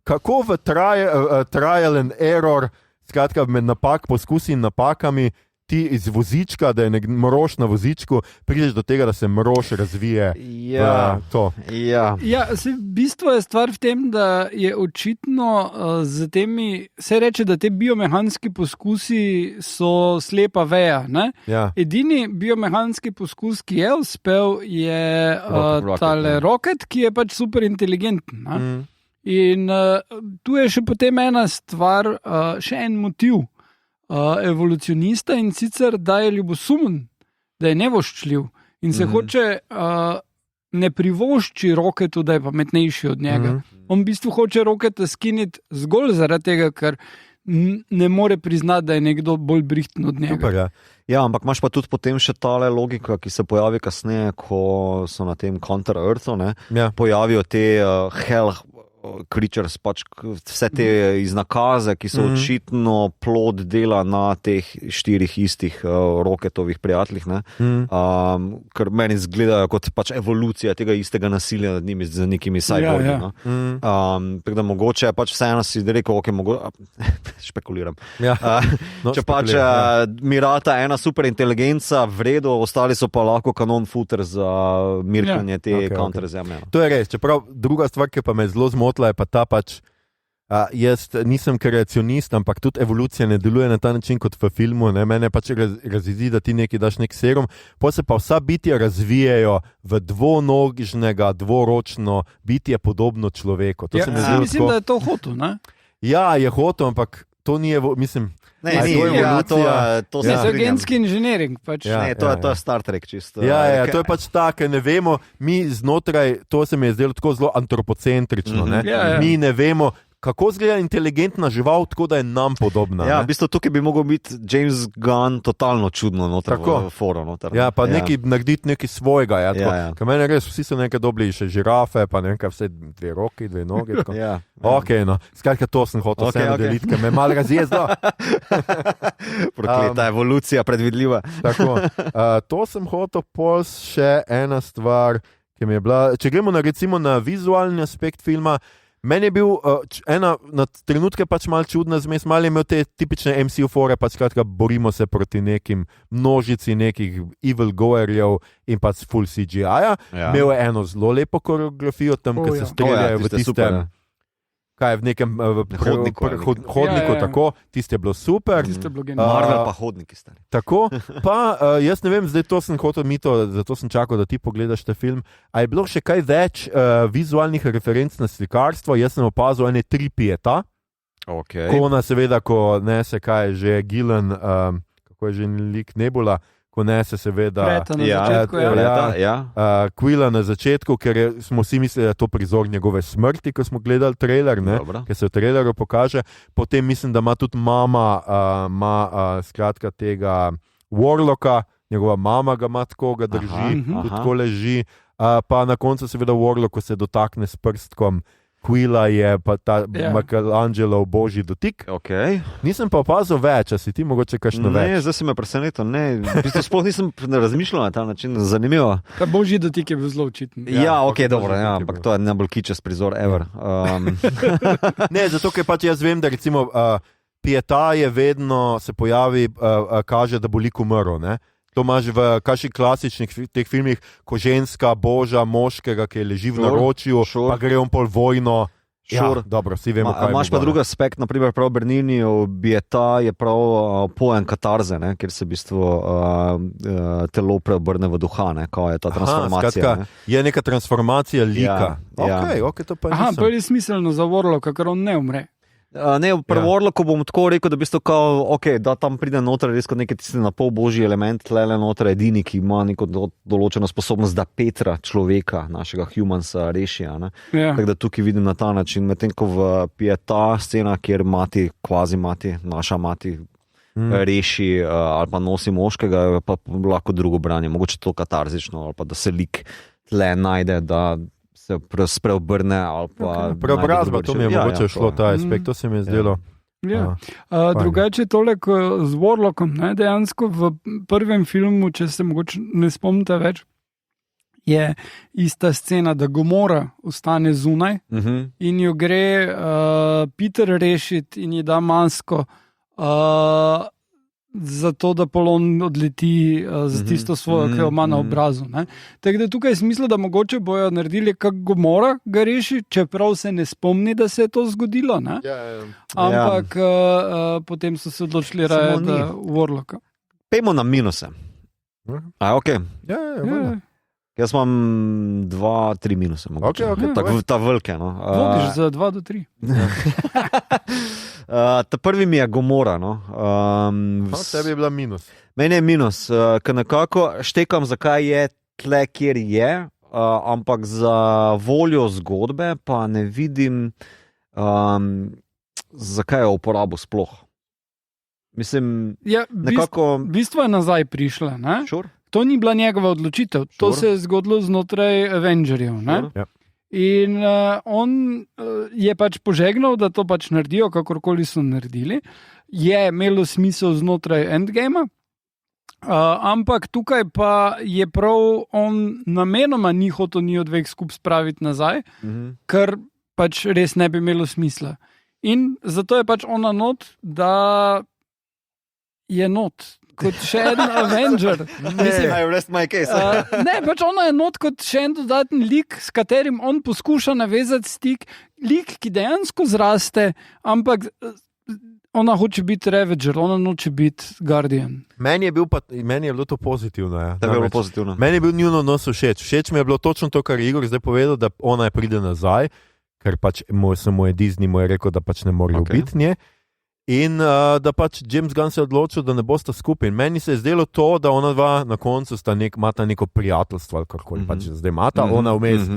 Kako v trial and error, skratka med poskusi in napakami, ti iz vozička, da je nek mrož na vozičku, prideš do tega, da se mrož razvije. Bistvo je stvar v tem, da je očitno z temi, se reče, da te biomehanski poskusi so slepa veja. Edini biomehanski poskus, ki je uspel, je tale Rocket, ki je pač super inteligenten. In tu je še potem ena stvar, še en motiv evolucionista, in sicer, da je ljubosumen, da je nevoščljiv in se hoče ne privošči Rocketu, da je pametnejši od njega. On v bistvu hoče Rocketa skiniti zgolj zaradi tega, ker ne more priznati, da je nekdo bolj brihten od njega. Super, Ja, ampak imaš pa tudi potem še tale logika, ki se pojavi kasneje, ko so na tem Counter-Earthu, pojavijo te hell creatures, pač vse te iznakaze, ki so očitno plod dela na teh 4 istih Rocketovih prijateljih, ker meni izgledajo kot pač evolucija tega istega nasilja nad njimi z nekimi cyborgi. Tako da mogoče pač vseeno si rekel, špekuliram. Če pač Mirata ena super inteligenca, vredo, ostali so pa lahko kanon footer za mirkanje te counter zemlje. To je res, čeprav druga stvar, ki pa me zelo zmotila, je pa ta pač Jaz nisem kreacionist, ampak tudi evolucija ne deluje na ta način kot v filmu. Ne? Mene pač razjezi, da ti nekaj daš nek serum, potem se pa vsa bitja razvijajo v dvonožnega, dvoročno bitje podobno človeku. To se mi zdi mislim, da je to hotel, ne? Ja, je hotel, ampak to ni, mislim... Ne, to je genski inženiring. Pač. To je Star Trek čisto. Ja, to je pač tako, ne vemo, mi znotraj, to se mi je zdelo tako zelo antropocentrično, ne? Mi ne vemo, kako izgleda inteligentna žival, tako da je nam podobna. Ja, v bistvu tukaj bi mogel biti James Gunn totalno čudno noter v foro. Ja, pa narediti nekaj svojega. Ker meni res, vsi so nekaj dobili, še žirafe, pa nekaj vse 2 roki, 2 noge. Skratka, to sem hotel deliti, ker me malo razjezdo. Prokleta evolucija, predvidljiva. Tako, to sem hotel, pol še ena stvar, ki mi je bila, če gremo recimo na vizualni aspekt filma. Meni je bil na trenutke pač malo čudna zmes, malo je imel te tipične MCU fore, pač skratka borimo se proti nekim množici nekih evil goerjev in pač full CGI-ja. Imel je eno zelo lepo koreografijo tam, ki se streljajo v tistem, kaj je v nekem hodniku, tako, tiste je bilo super. Marvel pa hodniki stari. Tako, pa jaz ne vem, zdaj to sem hotel mito, zato sem čakal, da ti pogledaš ta film. A je bilo še kaj več vizualnih referenc na slikarstvo? Jaz sem opazil ene 3 Pieta. Ko ona seveda, ko nese, kaj je že Gillen, kako je že lik Nebula, ko nese seveda Quilla na začetku, ker smo vsi mislili, da je to prizor njegove smrti, ko smo gledali trailer, ker se v traileru pokaže. Potem mislim, da ima tudi mama skratka tega Warlocka, njegova mama ga ima tako, ga drži, tudi tako leži. Pa na koncu seveda Warlock, ko se dotakne s prstkom Quilla, je pa ta Michelangelov božji dotik. Nisem pa opazil več, a si ti mogoče kakšno več? Ne, zdaj si me presenetil. V bistvu sploh nisem razmišljal na ta način, zanimivo. Ta božji dotik je bil zelo očiten. Dobro, ampak to je najbolj kičast prizor ever. Ne, zato ker pač jaz vem, da recimo Pieta je vedno se pojavi, kaže, da bo lik umrl, ne? To imaš v kakšnih klasičnih teh filmih, ko ženska boža moškega, ki leži v naročju, pa gre on pol vojno. Dobro, vsi vemo, kaj je. Imaš pa drugi aspekt, naprimer prav Berninijev Pieta je prav pojem katarze, ne, kjer se v bistvu telo preobrne v duha, ne, ko je ta transformacija. Je neka transformacija lika. To pa nisem. To je smiselno za Warlocka, ker on ne umre. Ne, pri Warlocku bom tako rekel, da v bistvu kao, da tam pride noter res kot nekaj tisti na pol božji element, tlele noter edini, ki ima neko določeno sposobnost, da Petra, človeka, našega humansa, reši. Tako da tukaj vidim na ta način, medtem ko v Pieta scena, kjer naša mati reši ali pa nosi moškega, pa lahko drugo branje, mogoče to katarzično, ali pa da se lik tle najde, da se preobrne ali pa... Preobrazba, to mi je mogoče šlo, ta aspekt, to se mi je zdelo. Drugače tole z Warlockom, dejansko v prvem filmu, če se mogoče ne spomnite več, je ista scena, da Gomora ostane zunaj in jo gre Peter rešiti in ji da masko, zato da polon odleti z tisto svojo, ki jo ima na obrazu. Tako da tukaj je smisel, da mogoče bojo naredili, kako Gomora ga reši, čeprav se ne spomni, da se je to zgodilo. Ampak potem so se odločili raje, da Warlocka. Pejmo na minuse. Jaz imam 2-3 minuse. Tako ta velike. Vodiš za 2 do 3. Ta prvi mi je Gomora. Tebi je bila minus. Meni je minus, ker nekako štekam, zakaj je tle, kjer je, ampak za voljo zgodbe pa ne vidim, zakaj je uporabo sploh. Mislim, nekako... Bistvo je nazaj prišla, ne? Sure. To ni bila njegova odločitev, to se je zgodilo znotraj Avengerjev. In on je pač požegnal, da to pač naredijo, kakorkoli so naredili. Je imelo smisel znotraj Endgama, ampak tukaj pa je prav on namenoma ni hotel njih dveh skupaj spraviti nazaj, ker pač res ne bi imelo smisla. In zato je pač ona not, da je not. kot še en Avenger. I rest my case. Ne, pač ona je not kot še en dodaten lik, s katerim on poskuša navezati stik. Lik, ki dejansko zraste, ampak ona hoče biti Ravager, ona noče biti Guardian. Meni je bilo to pozitivno. Ja. Da je bilo pozitivno. Meni je bil njuno nos všeč. Všeč mi je bilo točno to, kar je Igor zdaj povedal, da ona je pride nazaj, ker pač samo je Disney mu je rekel, da pač ne more ubiti nje. In da pač James Gunn se je odločil, da ne bosta skupaj. In meni se je zdelo to, da ona dva na koncu imata neko prijateljstvo, ali karkoli pač zdaj imata. Ona vmes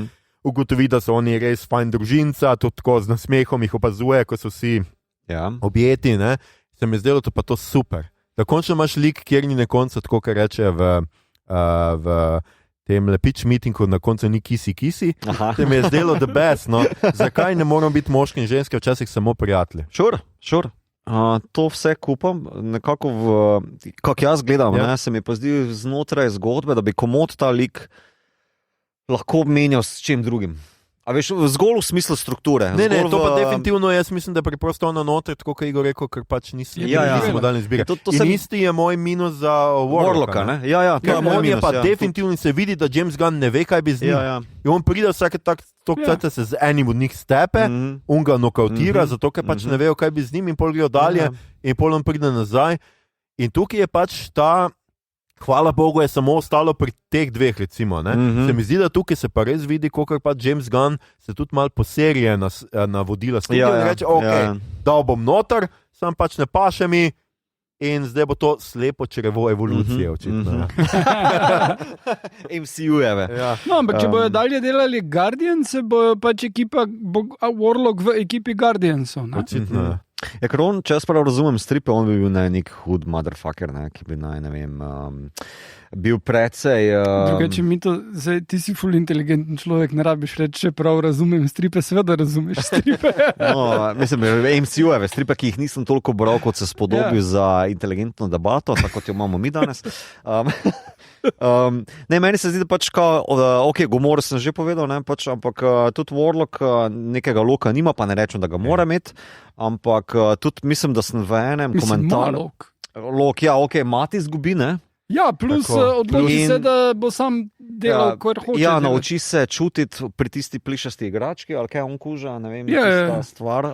ugotovi, da so oni res fajn družinca, tudi tako z nasmehom jih opazuje, ko so vsi objeti. Ne? Se mi je zdelo to pa to super. Da končno imaš lik, kjer ni na koncu, tako kar reče v tem lepič meetingu, na koncu ni kisi. Se mi je zdelo the best. No? Zakaj ne moramo biti moški in ženske včasih samo prijatelji? Sure. To vse kupam, nekako kako jaz gledam, ne, se mi pa zdi znotraj zgodbe, da bi komod ta lik lahko menjal s čim drugim. A veš, zgolj v smislu strukture. Ne, to pa definitivno jaz mislim, da preprosto ona noter, tako kot je Igor rekel, ker pač nismo dali izbire. In isti je moj minus za Warlocka. Ne? Ja, to je moj minus. Pa definitivno se vidi, da James Gunn ne ve, kaj bi z njim. In on pride vsake toliko se z enim od njih stepe, on ga nokautira, zato ker pač ne vejo, kaj bi z njim in pol grejo dalje in pol on pride nazaj. In tukaj je pač hvala Bogu, je samo ostalo pri teh dveh, recimo. Se mi zdi, da tukaj se pa res vidi, kolikor pa James Gunn se tudi malo poserije na vodila studia in reče, dal bom noter, sam pač ne paše mi in zdaj bo to slepo črevo evolucije, očitno. MCU-jeve. No, ampak če bojo dalje delali Guardians, bo pač ekipa Warlock v ekipi Guardiansov. Očitno, Ja, ker on, če jaz prav razumem stripe, on bi bil nek hud motherfucker, ki bi bil precej... Drugače mi to, zdaj, ti si ful inteligenten človek, ne rabiš reči, če prav razumem stripe, seveda razumeš stripe. Mislim, MCU-eve stripe, ki jih nisem toliko bral, kot se spodobi za inteligentno debato, tako kot jo imamo mi danes. Meni se zdi, da pač Gomor sem že povedal, ampak tudi Warlock nekega loka nima, pa ne rečem, da ga mora imeti, ampak tudi mislim, da sem v enem komentarju. Lok, mati izgubi, ne? Ja, plus odloči se, da bo sam delal, kar hoče. Ja, nauči se čutiti pri tisti plišasti igrački, ali kaj on kuža, ne vem, tista stvar.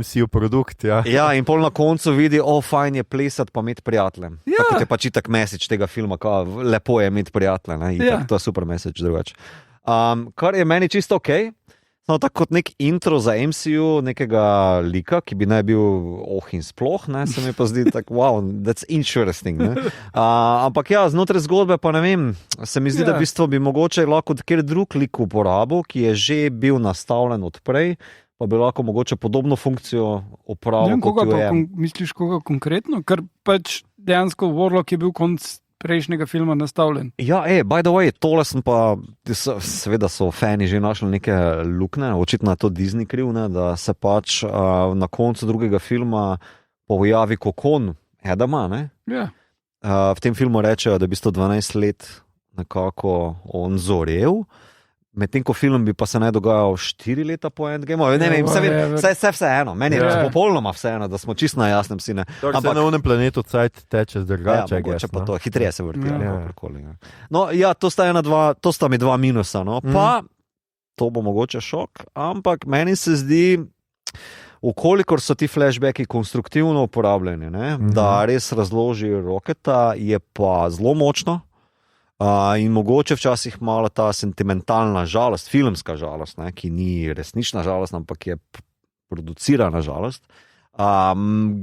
MCU produkt, Ja, in pol na koncu vidi, fajn je plesati, pa imeti prijatelje. Tako je pač itak message tega filma, lepo je imeti prijatelje, to je super message drugače. Kar je meni čisto okej. No, tako kot nek intro za MCU, nekega lika, ki bi naj bil in sploh, se mi pa zdi tako, wow, that's interesting. Ampak ja, znotraj zgodbe pa ne vem, se mi zdi, da v bistvu bi mogoče lahko kjer drug lik uporabil, ki je že bil nastavljen odprej, pa bi lahko mogoče podobno funkcijo opravil. Misliš koga konkretno? Ker pač dejansko Warlock je bil konc prejšnjega filma nastavljen. Ja, by the way, tole sem pa, seveda so fani že našli neke lukne, očitno je to Disney kriv, da se pač na koncu drugega filma pojavi kokon Adama, ne? Ja. V tem filmu rečejo, da bi 112 let nekako on zorel, medtem ko film bi pa se naj dogajal 4 leta po Endgame. Ne vem, vse eno. Meni je popolnoma vse eno, da smo čisto na jasnem si. Ampak na onem planetu cajt teče drugače. Ja, pa to, hitreje se vrti. No, ja, to sta mi dva minusa. No. Pa, to bo mogoče šok, ampak meni se zdi, ukolikor so ti flashbacki konstruktivno uporabljeni, da res razloži Rocketa, je pa zelo močno. In mogoče včasih malo ta sentimentalna žalost, filmska žalost, ki ni resnična žalost, ampak je producirana žalost,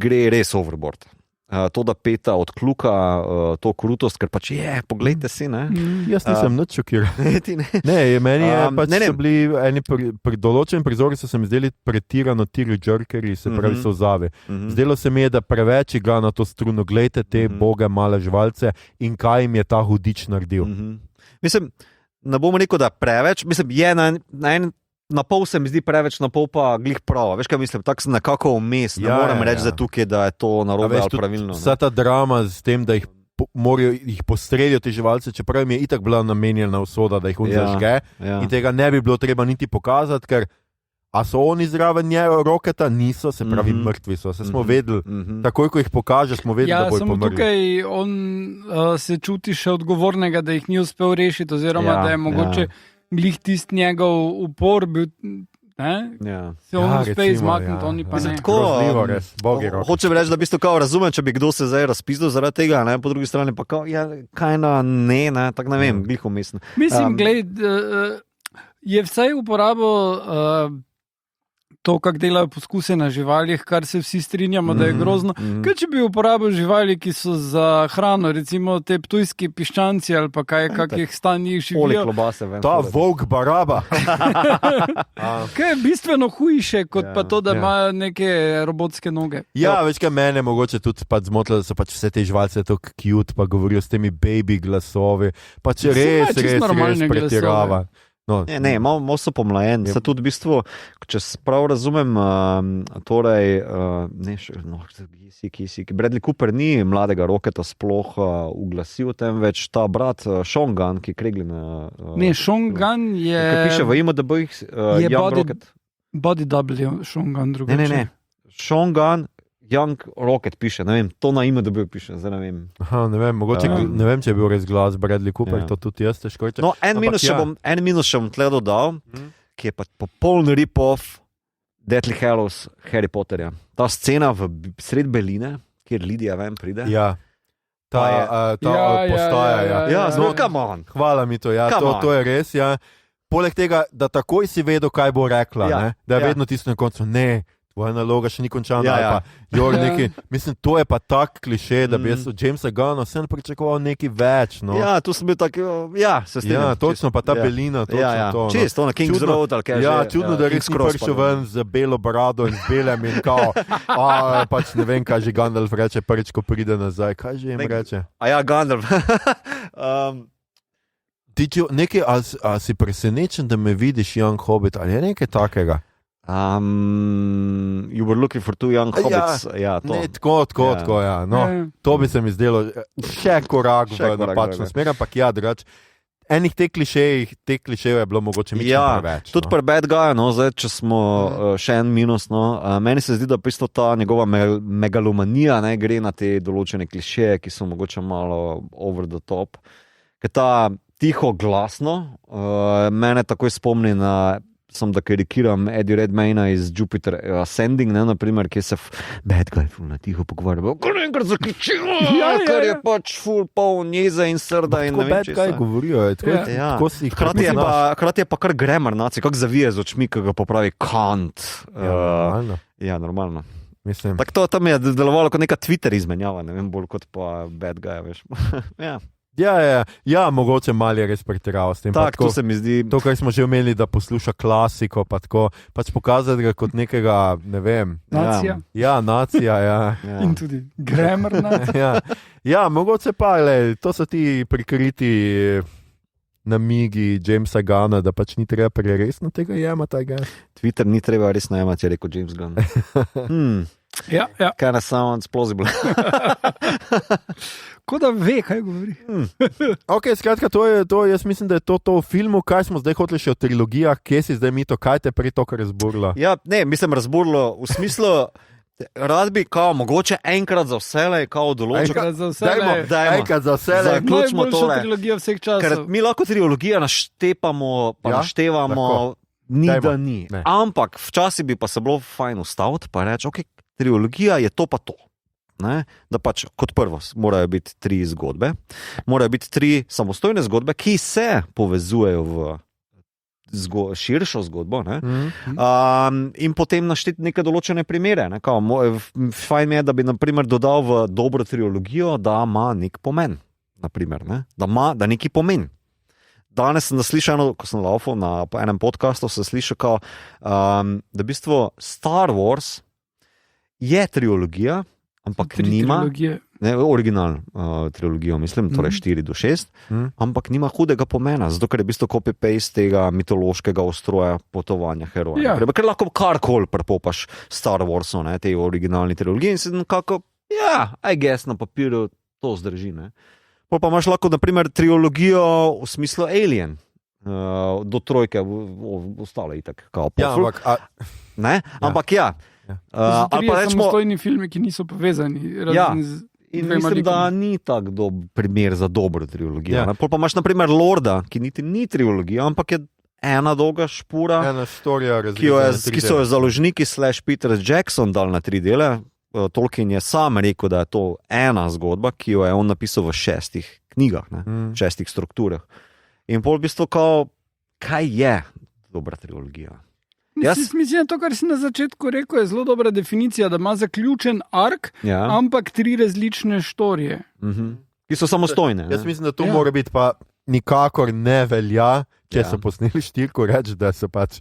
gre res overboard. To, da Peta odkljuka to krutost, ker pač poglejte si, ne? Jaz nisem nič šokiran. Meni je pač so bili pri določenem prizoru so se mi zdeli pretirano tearjerkerji, se pravi solzave. Zdelo se mi je, da preveč igra na to struno, glejte te boge male živalce in kaj jim je ta hudič naredil. Mislim, ne bom rekel, da preveč, mislim, je na pol se mi zdi preveč, na pol pa glih prav. Veš kaj mislim, tako sem nekako vmes, ne morem reči za tukaj, da je to narobe ali pravilno. Vsa ta drama s tem, da morajo jih postrelijo te živalce, čeprav jim je itak bila namenjena usoda, da jih zažge in tega ne bi bilo treba niti pokazati, ker A so oni zraven njega, Roketa? Niso, se pravi, mrtvi so. Se smo vedeli, takoj, ko jih pokaže, smo vedeli, da bojo pomrli. Tukaj on se čuti še odgovornega, da jih ni uspel rešiti, oziroma da je mogoče glih tisti njegov upor bil. Se on uspe izmakniti, oni pa ne. Grozljivo, res, bogi Roket. Hočem reči, da v bistvu razumem, če bi kdo se zdaj razpisal zaradi tega, ne? Po drugi strani pa ne, tako ne vem, glih umestno. Mislim, je vsaj uporabo to, kako delajo poskuse na živalih, kar se vsi strinjamo, da je grozno. Kaj če bi uporabil živali, ki so za hrano, recimo te ptujski piščanci ali pa kakih stanjih živijo. Ta volk Baraba. Kaj je bistveno hujše, kot pa to, da imajo neke robotske noge. Ja, več kaj mene mogoče tudi zmotilo, da so pač vse te živalce tako cute, pa govorijo s temi baby glasovi, pa če res pretirava. No. Ne, malo so pomlajeni. Se tudi v bistvu, če prav razumem, Bradley Cooper ni mladega Roketa sploh uglasil, temveč ta brat Sean Gunn, ki kregli na... Ne, Sean Gunn je... Kaj piše v IMDb-jih Young Rocket? Body double je Sean Gunn drugače. Ne. Sean Gunn, Young Rocket piše, ne vem, to na IMDb piše, zdaj ne vem. Aha, ne vem, mogoče ne vem, če je bil res glas Bradley Cooper, to tudi jaz težko. No, en minus še bom tle dodal, ki je pa popoln rip-off Deathly Hallows Harry Potterja. Ta scena v sred Beline, kjer Lidija pride. Ja. Ta postaja. Ja, come on. Hvala mi to, to je res, ja. Poleg tega, da takoj si vedel, kaj bo rekla, ne? Da je vedno tisto na koncu, ne, tvoja naloga še ni končana. Mislim, to je pa tak kliše, da bi jaz od Jamesa Gunna vsem pričakoval nekaj več. No. Ja, tu sem bil tak, se strinjam. Ja, točno, pa ta Belina, točno to. Čisto, na King's Road, ali kaj že. Ja, čudno, da res ni prišel ven z belo brado in z belem in kao, pač ne vem, kaj že Gandalf reče prvič, ko pride nazaj. Kaj že jim reče? Gandalf. Nekaj, a si presenečen, da me vidiš, Young Hobbit, ali je nekaj takega? You were looking for two young hobbits. Ne, tako, ja. No, to bi se mi zdelo še korak v napačno smer, ampak drugače. Enih teh klišejev je bilo mogoče preveč. Tudi pri Bad Guy, zdaj, če smo še en minus, meni se zdi, da ta njegova megalomanija gre na te določene klišeje, ki so mogoče malo over the top. Ker ta tiho glasno mene takoj spomni na... da karikiram Eddie Redmayna iz Jupiter Ascending, naprimer, ki se Bad Guy na tiho pogovarja, kar enkrat zakričimo, ker je pač full poln jeze in srda in ne vem, Bad Guy govorijo, tako si jih hkrati je pa kar grammar, kako zavije z očmi, ki ga popravi Kant. Normalno. Mislim. Tako to tam je delovalo kot neka Twitter izmenjava, ne vem, bolj kot pa Bad Guy, veš. Ja, mogoče malo je res pretiraval s tem. Tako se mi zdi. To, kar smo že imeli, da posluša klasiko, pa tako, pač pokazati ga kot nekega, ne vem. Nacija. Ja, nacija, ja. In tudi grammar nacija. Ja, mogoče pa, to so ti prikriti namigi Jamesa Gunna, da pač ni treba preresno tega jemati. Twitter ni treba resno jemati, je rekel James Gunn. Ja. Kinda sounds plausible. Kot da ve, kaj govori. Ok, skratka, jaz mislim, da je to v filmu. Kaj smo zdaj hoteli še o trilogijah, kje si zdaj mi to, kaj te prej to razburilo? Ja, ne, mislim razburilo v smislu, rad bi kao mogoče enkrat za vselej, kao določil. Enkrat za vselej. Enkrat za vselej. Zaključimo tole. Najboljša trilogija vseh časov. Ker mi lahko trilogija naštepamo, pa naštevamo, ni da ni. Ne. Ampak včasih bi pa se bilo fajn ustaviti, pa reči, ok, trilogija je to pa to. Ne? Da pač kot prvo morajo biti 3 zgodbe, morajo biti 3 samostojne zgodbe, ki se povezujejo v širšo zgodbo, ne? In potem našteti neke določene primere. Ne? Fajn je, da bi naprimer dodal v dobro trilogijo, da ima nek pomen. Naprimer, ne? Da neki pomen. Danes sem slišal, ko sem laufal na enem podcastu, sem slišal, da v bistvu Star Wars je trilogija, ampak nima, originalno trilogijo, mislim, torej 4 do 6, ampak nima hudega pomena, zato ker je v bistvu copy-paste tega mitološkega ustroja potovanja heroja. Ker lahko karkoli prepopaš Star Warsu, te originalni trilogiji in se nekako, I guess na papirju to zdrži. Pol pa imaš lahko, naprimer, trilogijo v smislu Alien, do trojke, ostalo je tako. Ja, ampak Ampak ja. Ali pa rečemo, samostojni filmi, ki niso povezani. In mislim, da ni tak primer za dobro trilogijo. Ja. Pol pa imaš na primer Lorda, ki niti ni trilogija, ampak je ena dolga špura, ena storija, ki so jo založniki / Peter Jackson dal na 3 dele. Tolkien je sam rekel, da je to ena zgodba, ki jo je on napisal v 6 knjigah, 6 strukturah. In pol v bistvu kaj je dobra trilogija? Mislim, to, kar si na začetku rekel, je zelo dobra definicija, da ima zaključen ark, ampak 3 različne štorije. Ki so samostojne. Jaz mislim, da to mora biti pa nikakor ne velja, če so posneli 4, reči, da so pač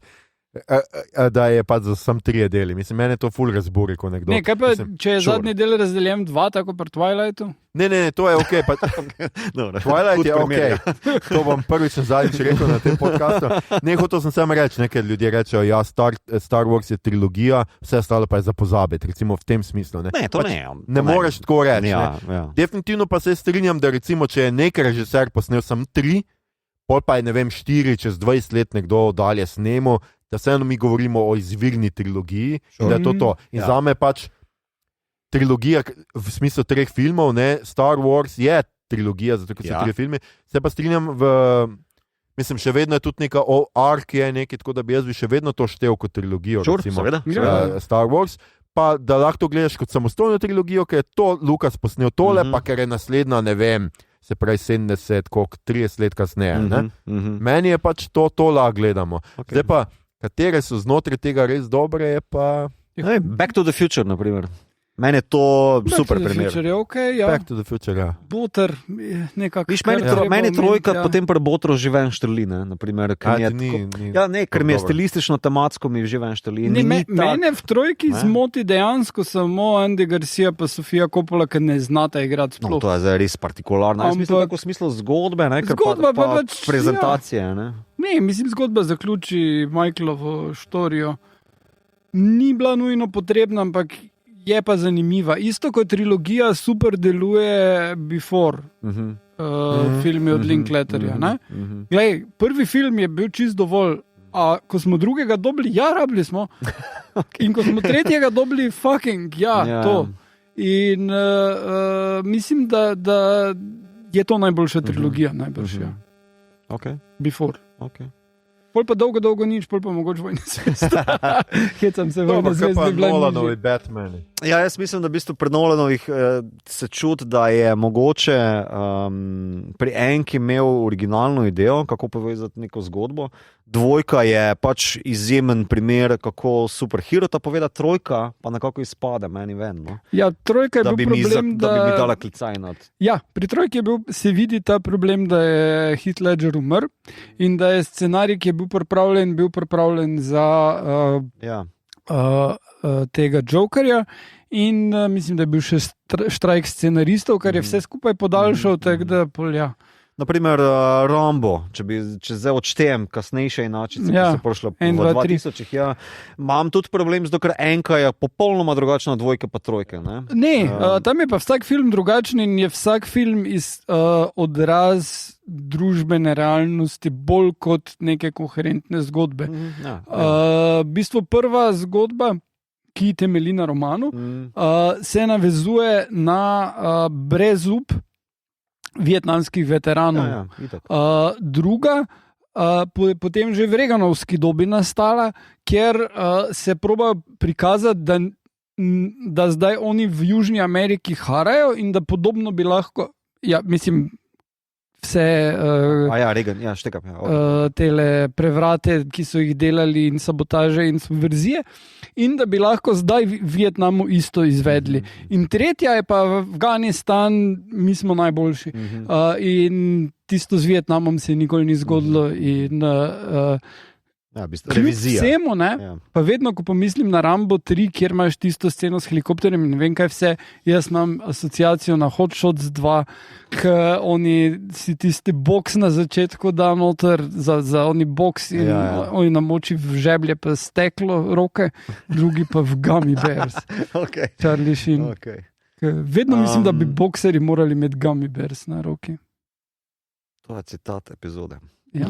da je pač za sam 3 deli. Mislim, mene to ful razburi, ko nekdo... Ne, kaj pa, če je zadnji del razdeljen 2, tako pri Twilightu? Ne, to je okej. Twilight je okej. To bom prvič in zadnjič rekel na tem podcastu. Hotel sem samo reči, nekaj ljudje rečejo, ja, Star Wars je trilogija, vse ostalo pa je za pozabiti, recimo v tem smislu. Ne, to pač ne moreš tako reči. Definitivno pa se strinjam, da recimo, če je nek režiser posnel samo 3, pol pa je, 4, čez 20 let nekdo dalje snemu, da vseeno mi govorimo o izvirni trilogiji, in da je to. In zame pač trilogija v smislu 3 filmov, Star Wars je trilogija, zato ker so 3 filmi. Se pa strinjam mislim, še vedno je tudi neka ark je nekaj, tako da bi jaz še vedno to štel kot trilogijo, recimo Star Wars, pa da lahko to gledaš kot samostojno trilogijo, ker je to Lucas posnel tole, pa ker je naslednja, se pravi 70, 30 let kasneje. Meni je pač to lahko gledamo. Zdaj pa, katere so znotraj tega res dobre, je pa... Back to the Future, na primer. Meni je to super primer. Back to the Future, ja. Boter je nekako... Meni trojka, potem pa Botro že ven štrli, naprimer. Ker mi je stilistično, tematsko mi že ven štrli. Mene v trojki zmoti dejansko samo Andy Garcia pa Sofia Coppola, ker ne znata igrati sploh. No, to je zdaj res partikularno. Jaz mislim, tako v smislu zgodbe, zgodba pa prezentacije. Ne, mislim, zgodba zaključi Michaelovo štorijo. Ni bila nujno potrebna, ampak je pa zanimiva. Isto kot trilogija super deluje Before, filmi od Linklaterja. Glej, prvi film je bil čist dovolj, a ko smo drugega dobili, rabili smo. In ko smo tretjega dobili, to. In mislim, da je to najboljša trilogija, najboljša. Before. Pol pa dolgo nič, pol pa mogoče Vojne zvezde. Hecam se Vojne zvezde. Nolanovi Batmani. Ja, jaz mislim, da v bistvu pri Nolanovih se čuti, da je mogoče pri enki imel originalno idejo, kako povezati neko zgodbo. Dvojka je pač izjemen primer, kako superhero ta poveda, trojka pa nekako izpade meni ven. No? Ja, trojka je bil problem, da bi mi dala klicaj nad. Ja, pri trojki se vidi ta problem, da je Heath Ledger umrl in da je scenarij, ki je bil pripravljen za tega Jokerja. In mislim, da je bil še štrajk scenaristov, kar je vse skupaj podaljšal, tako da polja. Naprimer, Rambo, če zdaj odštejem kasnejše inačice, ki so prišle v 2000-ih, imam tudi problem, zato ker enka je popolnoma drugačna od dvojke pa trojke. Ne, tam je pa vsak film drugačen in je vsak film odraz družbene realnosti bolj kot neke koherentne zgodbe. V bistvu prva zgodba, ki temelji na romanu, se navezuje na brezup vietnamskih veteranov. Druga, potem že v Reaganovski dobi nastala, kjer se proba prikazati, da zdaj oni v Južni Ameriki harajo in da podobno bi lahko, vse tele prevrate, ki so jih delali in sabotaže in subverzije, in da bi lahko zdaj v Vietnamu isto izvedli. In tretja je pa Afganistan, mi smo najboljši. In tisto z Vietnamom se nikoli ni zgodilo in revizija. Vsemu, pa vedno, ko pomislim na Rambo 3, kjer imaš tisto sceno s helikopterjem in ne vem kaj vse, jaz imam asociacijo na Hot Shots 2, ker oni si tisti boks na začetku da noter za oni boks in oni namoči v žeblje pa steklo roke, drugi pa v Gummy Bears. Charlie Sheen. Vedno mislim, da bi bokseri morali imeti Gummy Bears na roki. To je citat epizode. Ja.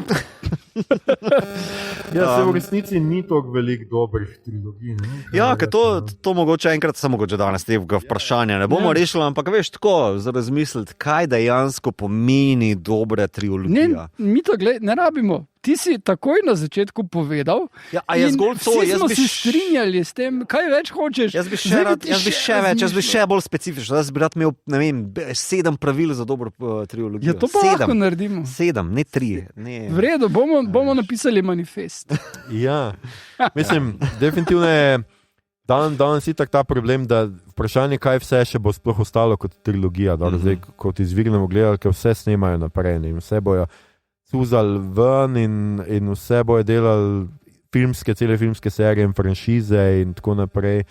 Ja, se v resnici ni toliko veliko dobrih trilogij. Ne? Ja, ker to mogoče enkrat, samo mogoče danes tega vprašanja ne bomo rešili, ampak veš tako, za razmisliti, kaj dejansko pomeni dobra trilogija. Mi to ne rabimo. Ti si takoj na začetku povedal, Ja, a je zgolj to, vsi smo se strinjali s tem, kaj več hočeš. Jaz bi še bolj specifičen. Jaz bi rad imel, ne vem, 7 pravil za dobro trilogijo. Ja, to pa lahko naredimo. 7, ne 3. Ne. V redu, bomo napisali manifest. Ja, mislim, definitivno je danes itak ta problem, da vprašanje, kaj vse še bo sploh ostalo kot trilogija. Zdaj, kot izvirnemo gledalke, vse snemajo naprej in vse bojo suzali ven in vse bojo delali cele filmske serije in franšize in tako naprej.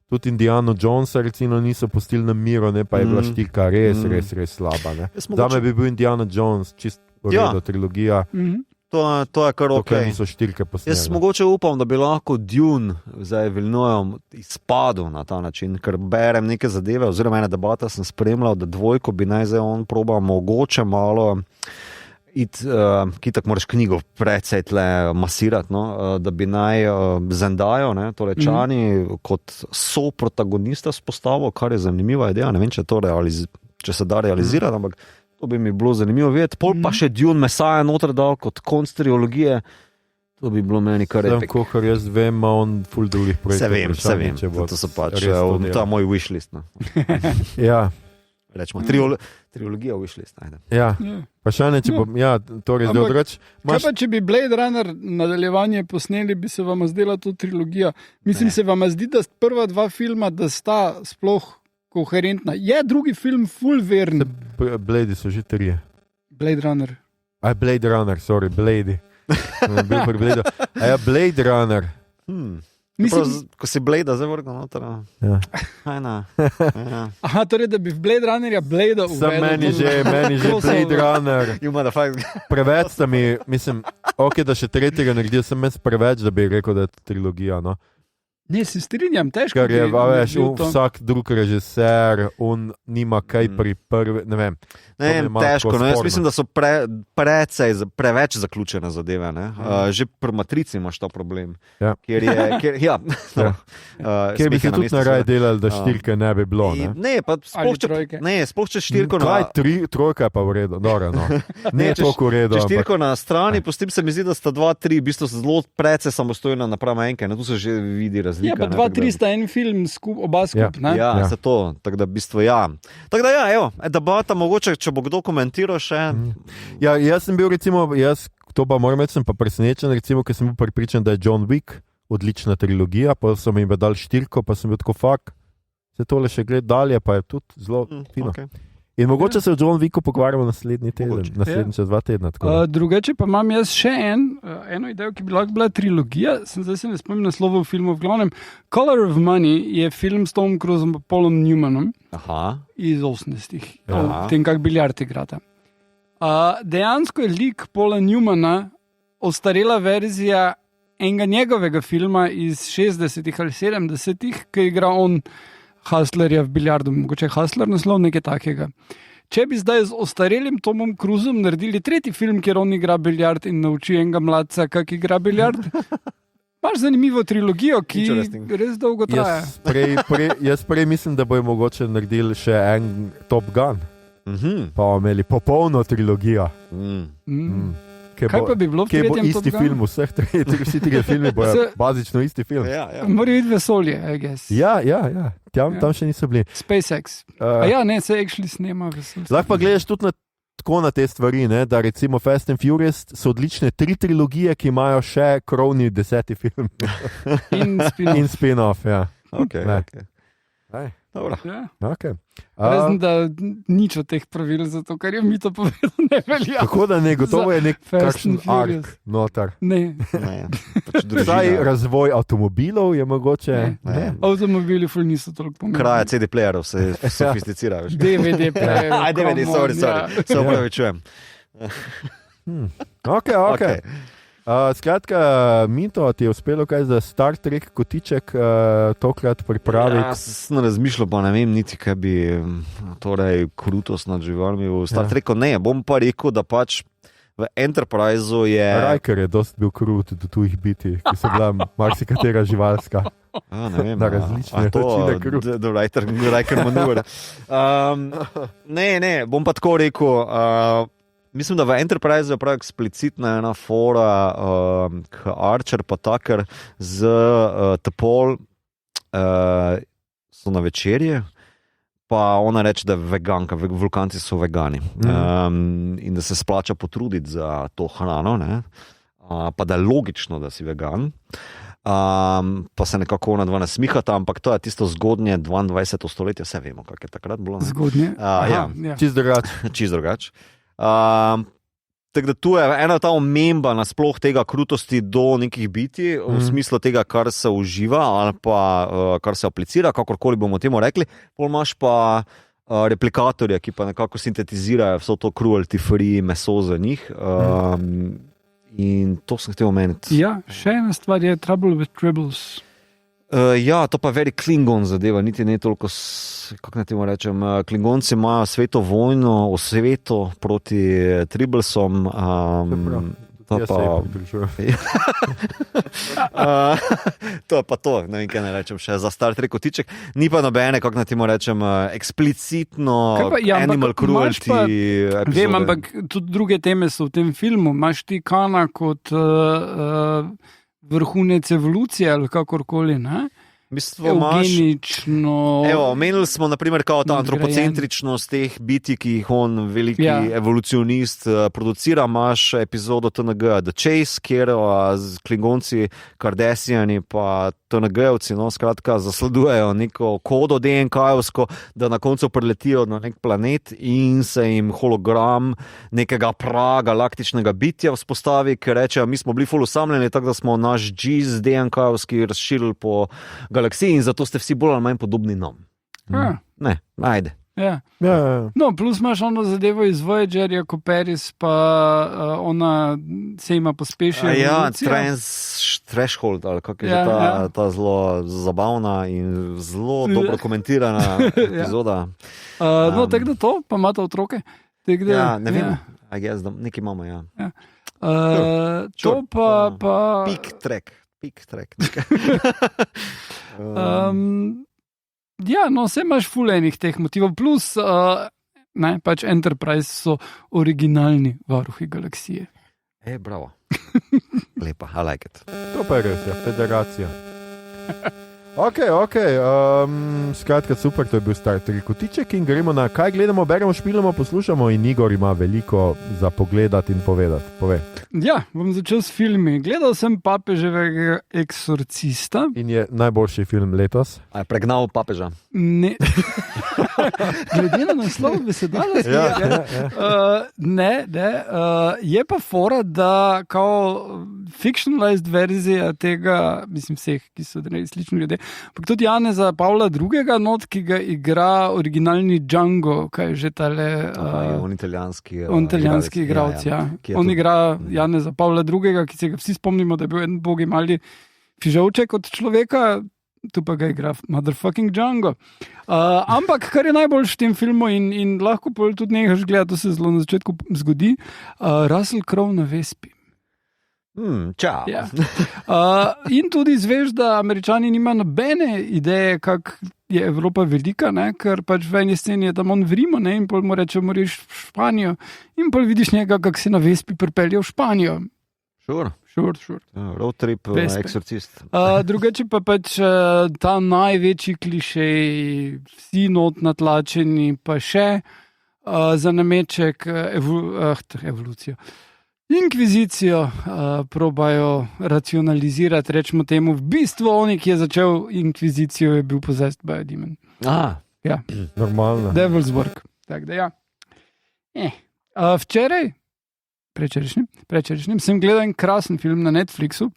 Tudi Indiana Jonesa recimo niso pustili na miru, ne, pa je bila štirka res slaba. Zame bi bil Indiana Jones čist v redu trilogija. To je kar ok. Niso štirke posneli. Jaz mogoče upam, da bi lahko Dune zdaj Villeneuve izpadel na ta način, ker berem neke zadeve, oziroma ena debata sem spremljal, da dvojko bi naj zdaj on probal mogoče malo ki tako moraš knjigo precej tle masirati, no? Da bi naj Zendajo, torej Čani, kot soprotagonista spostavil, kar je zanimiva ideja. Ne vem, če se da realizirati, ampak to bi mi bilo zanimivo vedeti. Pol pa še Dune Messiah noter dal kot konc trilogije. To bi bilo meni kar epik. Kohar jaz vem, ima on ful drugih projektov. Se vem. To so pač, to je moj wishlist. No. Ja. Rečemo, trilogija wishlist. Ja, vprašanje, če bom, torej zdaj odreč. Kaj pa, če bi Blade Runner nadaljevanje posneli, bi se vam zdela to trilogija? Mislim, se vam zdi, da prva 2 filma, da sta sploh koherentna. Je drugi film full veren? Blade so že 3. Blade Runner. Blade Runner, sorry, Blade. Blade Runner. Mislim, ko si Blade zdaj vrgal noter. Ja. Aha, torej, da bi v Blade Runnerja Blade uvedel. Meni že Blade Runner. Preveč sta mi, mislim, ok, da še tretjega naredil, sem jaz preveč, da bi rekel, da je to trilogija, no. Ne, se strinjam, težko. Ker je, veš, vsak drug režiser, on nima kaj pri prvi, ne vem. Ne, težko, no, jaz mislim, da so preveč zaključene zadeve, ne. Že pri Matrici imaš ta problem. Ja. Kjer bi se tudi naraj delali, da štirke ne bi bilo, ne. Ne, sploh če štirko na... Trojka je pa v redu, dobro, no. Ne toliko v redu. Če štirko na strani, postim se mi zdi, da sta 2-3 v bistvu zelo precej samostojna naprava enke, tu se že vidi razlika. Ja, pa 2-3 sta en film, oba skup, ne? Ja, se to, tako da v bistvu ja. Tako da ja, evo, debata mogoče, če bo kdo komentiral še. Ja, jaz sem bil recimo, to pa moram reči, sem pa presenečen, recimo, ker sem bil pripričan, da je John Wick odlična trilogija, pa so mi dali 4, pa sem bil tako fak, se tole še gled dalje, pa je tudi zelo fino. Okay. In mogoče se o John Wicku pogovarjamo naslednji teden, naslednji 2 tedna. Drugače pa imam jaz še eno idejo, ki bi lahko bila trilogija, zdaj se ne spomnim naslovov filmov, v glavnem Color of Money je film s Tomom Cruisom pa Paulom Newmanom iz 80-ih, o tem, kak biljard igrata. Dejansko je lik Paula Newmana ostarela verzija enega njegovega filma iz 60-ih ali 70-ih, ki igra on Hustlerja v biljardu, mogoče Hustler naslov, nekaj takega. Če bi zdaj z ostarelim Tomom Cruisom naredili 3. film, kjer on igra biljard in nauči enega mladca, kak igra biljard, imaš zanimivo trilogijo, ki res dolgo traja. Jaz prej mislim, da bojo mogoče naredili še en Top Gun, pa imeli popolno trilogijo. Kaj pa bi bilo v 3. Top Gun? Isti film, vsi 3 filmi bojo bazično isti film. Morajo iti vesolje, I guess. Ja. Tam še niso bili. SpaceX. Se actually snema vesolje. Lahko pa gledaš tudi tako na te stvari, ne? Da recimo Fast and Furious so odlične 3 trilogije, ki imajo še krovni 10. film. In spin-off, ja. Okay. Dobro. Ja. Okay. Razen, da nič od teh pravil, zato ker je mi to povedal, ne velja. Tako da ne, gotovo je nek kakšen ark notar. Ne. Zdaj razvoj avtomobilov je mogoče. Ne. Avtomobili ful niso toliko pomembni. Kraja CD-playerov se sofisticirajo. DVD-playerov. DVD, sorry. Se opravičujem. Ok. Skratka, Mito, ti je uspelo kaj za Star Trek kotiček tokrat pripraviti? Ja, sem razmišljal, pa ne vem niti, kaj bi torej krutost nad živalmi v Star Treku. Ne, bom pa rekel, da pač v Enterpriseu je. Riker je dosti bil krut do tujih biti, ki so bila marsikatera živalska. Ne vem, Na različne načine krut. Riker maneuver. Ne, bom pa tako rekel. Mislim, da v Enterpriseu je prav eksplicitna ena fora, k Archer pa Tucker z T'Pol so na večerje. Pa ona reče, da je veganka, vulkanci so vegani in da se splača potruditi za to hrano, ne? Pa da je logično, da si vegan. Pa se nekako ona dva nasmihata, ampak to je tisto zgodnje 22. stoletje, vse vemo, kak je takrat bilo. Ne? Zgodnje? Ja. Čist drugače. Tako da tu je ena ta omemba nasploh tega krutosti do nekih bitij, v smislu tega, kar se uživa ali pa kar se aplicira, kakorkoli bomo temu rekli. Pol imaš pa replikatorje, ki pa nekako sintetizirajo vso to cruelty free meso za njih. In to sem hotel omeniti. Ja, še ena stvar je Trouble with Tribbles. Ja, to pa je very Klingon zadeva, niti ne toliko, kako naj temu rečem, Klingonci imajo sveto vojno, osveto proti Tribblesom. To je pa to, ne vem, kaj naj rečem še za Star Trek kotiček. Ni pa nobene, kako naj temu rečem, eksplicitno animal cruelty epizode. Vem, ampak tudi druge teme so v tem filmu. Imaš ti Kana kot vrhunec evolucije ali kakorkoli, ne? Eugenično. Omenili smo naprimer kao ta antropocentričnost teh biti, ki jih on, veliki evolucionist, producira. Imaš epizodo TNG The Chase, kjer z Klingonci, Kardashiani pa TNG-evci, skratka, zasledujejo neko kodo DNK-evsko, da na koncu priletijo na nek planet in se jim hologram nekega pragalaktičnega bitja vzpostavi, ki rečejo, mi smo bili ful osamljeni, tako da smo naš džiz DNK-evski razširili po galaksiji in zato ste vsi bolj ali manj podobni nam. Ne, ajde. Ja. No, plus imaš ono zadevo iz Voyagerja, ko Paris pa ona se ima pospeši evolucija. Threshold, ali kako je že ta zelo zabavna in zelo dobro komentirana epizoda. No, tako da to, pa imate otroke. Ne vem, nekaj imamo, To pa... Peak track. Ja, no, vse imaš fulejnih teh motivov, plus pač Enterprise so originalni varuhi galaksije. Bravo. Lepa, I like it. To pa je res, federacija. Ok, skratka super, to je bil Star Trek kotiček in gremo na kaj gledamo, beremo, špilamo, poslušamo in Igor ima veliko za pogledati in povedati. Povej. Ja, bom začel s filmi. Gledal sem Papeževega eksorcista. In je najboljši film letos? A je pregnal papeža? Ne. Glede na naslov bi se dalo Ne. Je pa fora, da kao fictionalized verzija tega, mislim vseh, ki so slični ljudje, pa tudi Janeza Pavla II. Not, ki ga igra originalni Django, kaj je že tale... On italijanski igralec, On igra Janeza Pavla II., ki se ga vsi spomnimo, da je bil en bogi mali fižolček od človeka, tu pa ga igra motherfucking Django. Ampak, kar je najboljš v tem filmu in lahko tudi nehaš gledati, to se zelo na začetku zgodi, Russell Crowe na Vespi. Čau. Ja. In tudi izveš, da Američani nima nobene ideje, kako je Evropa velika, ne? Ker pač v eni sceni je tam on v Rimu, ne? In pol mu reče, moraš v Španijo in pol vidiš njega, kako se na Vespi pripelje v Španijo. Sure. Road trip, eksorcist. Drugače pa pač ta največji klišej, vsi not natlačeni, pa še za nameček evolucijo. Inkvizicijo probajo racionalizirati, rečemo temu. V bistvu oni, ki je začel inkvizicijo, je bil possessed by a demon. Ja. Normalno. Devil's work. Tak da ja. Včeraj, prečerajšnjem, sem gledal en krasen film na Netflixu,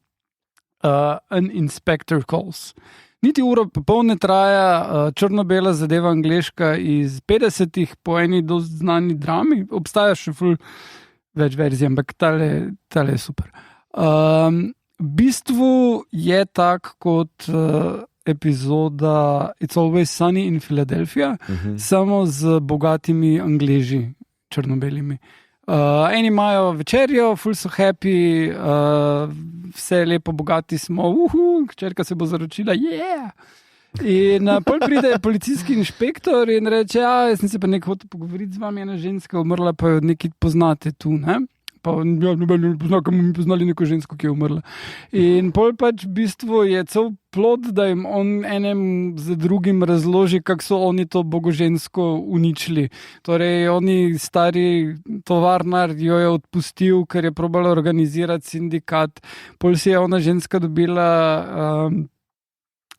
An Inspector Calls. Niti uro pa pol ne traja, črno-bela zadeva angleška iz 50-ih po eni dosti znani drami. Obstaja še več verzij, ampak tale je super. V bistvu je tak kot epizoda It's Always Sunny in Philadelphia, samo z bogatimi Angleži, črno-belimi. Eni imajo večerjo, ful so happy, vse lepo, bogati smo, hčerka se bo zaročila, yeah! In pol pride policijski inšpektor in reče, jaz sem se pa nekaj hotel pogovoriti z vami, ena ženska umrla, pa jo nekaj poznate tu, ne? Pa ja, ne pozna, kam mi poznali neko žensko, ki je umrla. In pol pač v bistvu je cel plod, da jim on enem za drugim razloži, kako so oni to bogožensko uničili. Torej, oni stari tovarnar jo je odpustil, ker je probala organizirati sindikat. Pol si je ona ženska dobila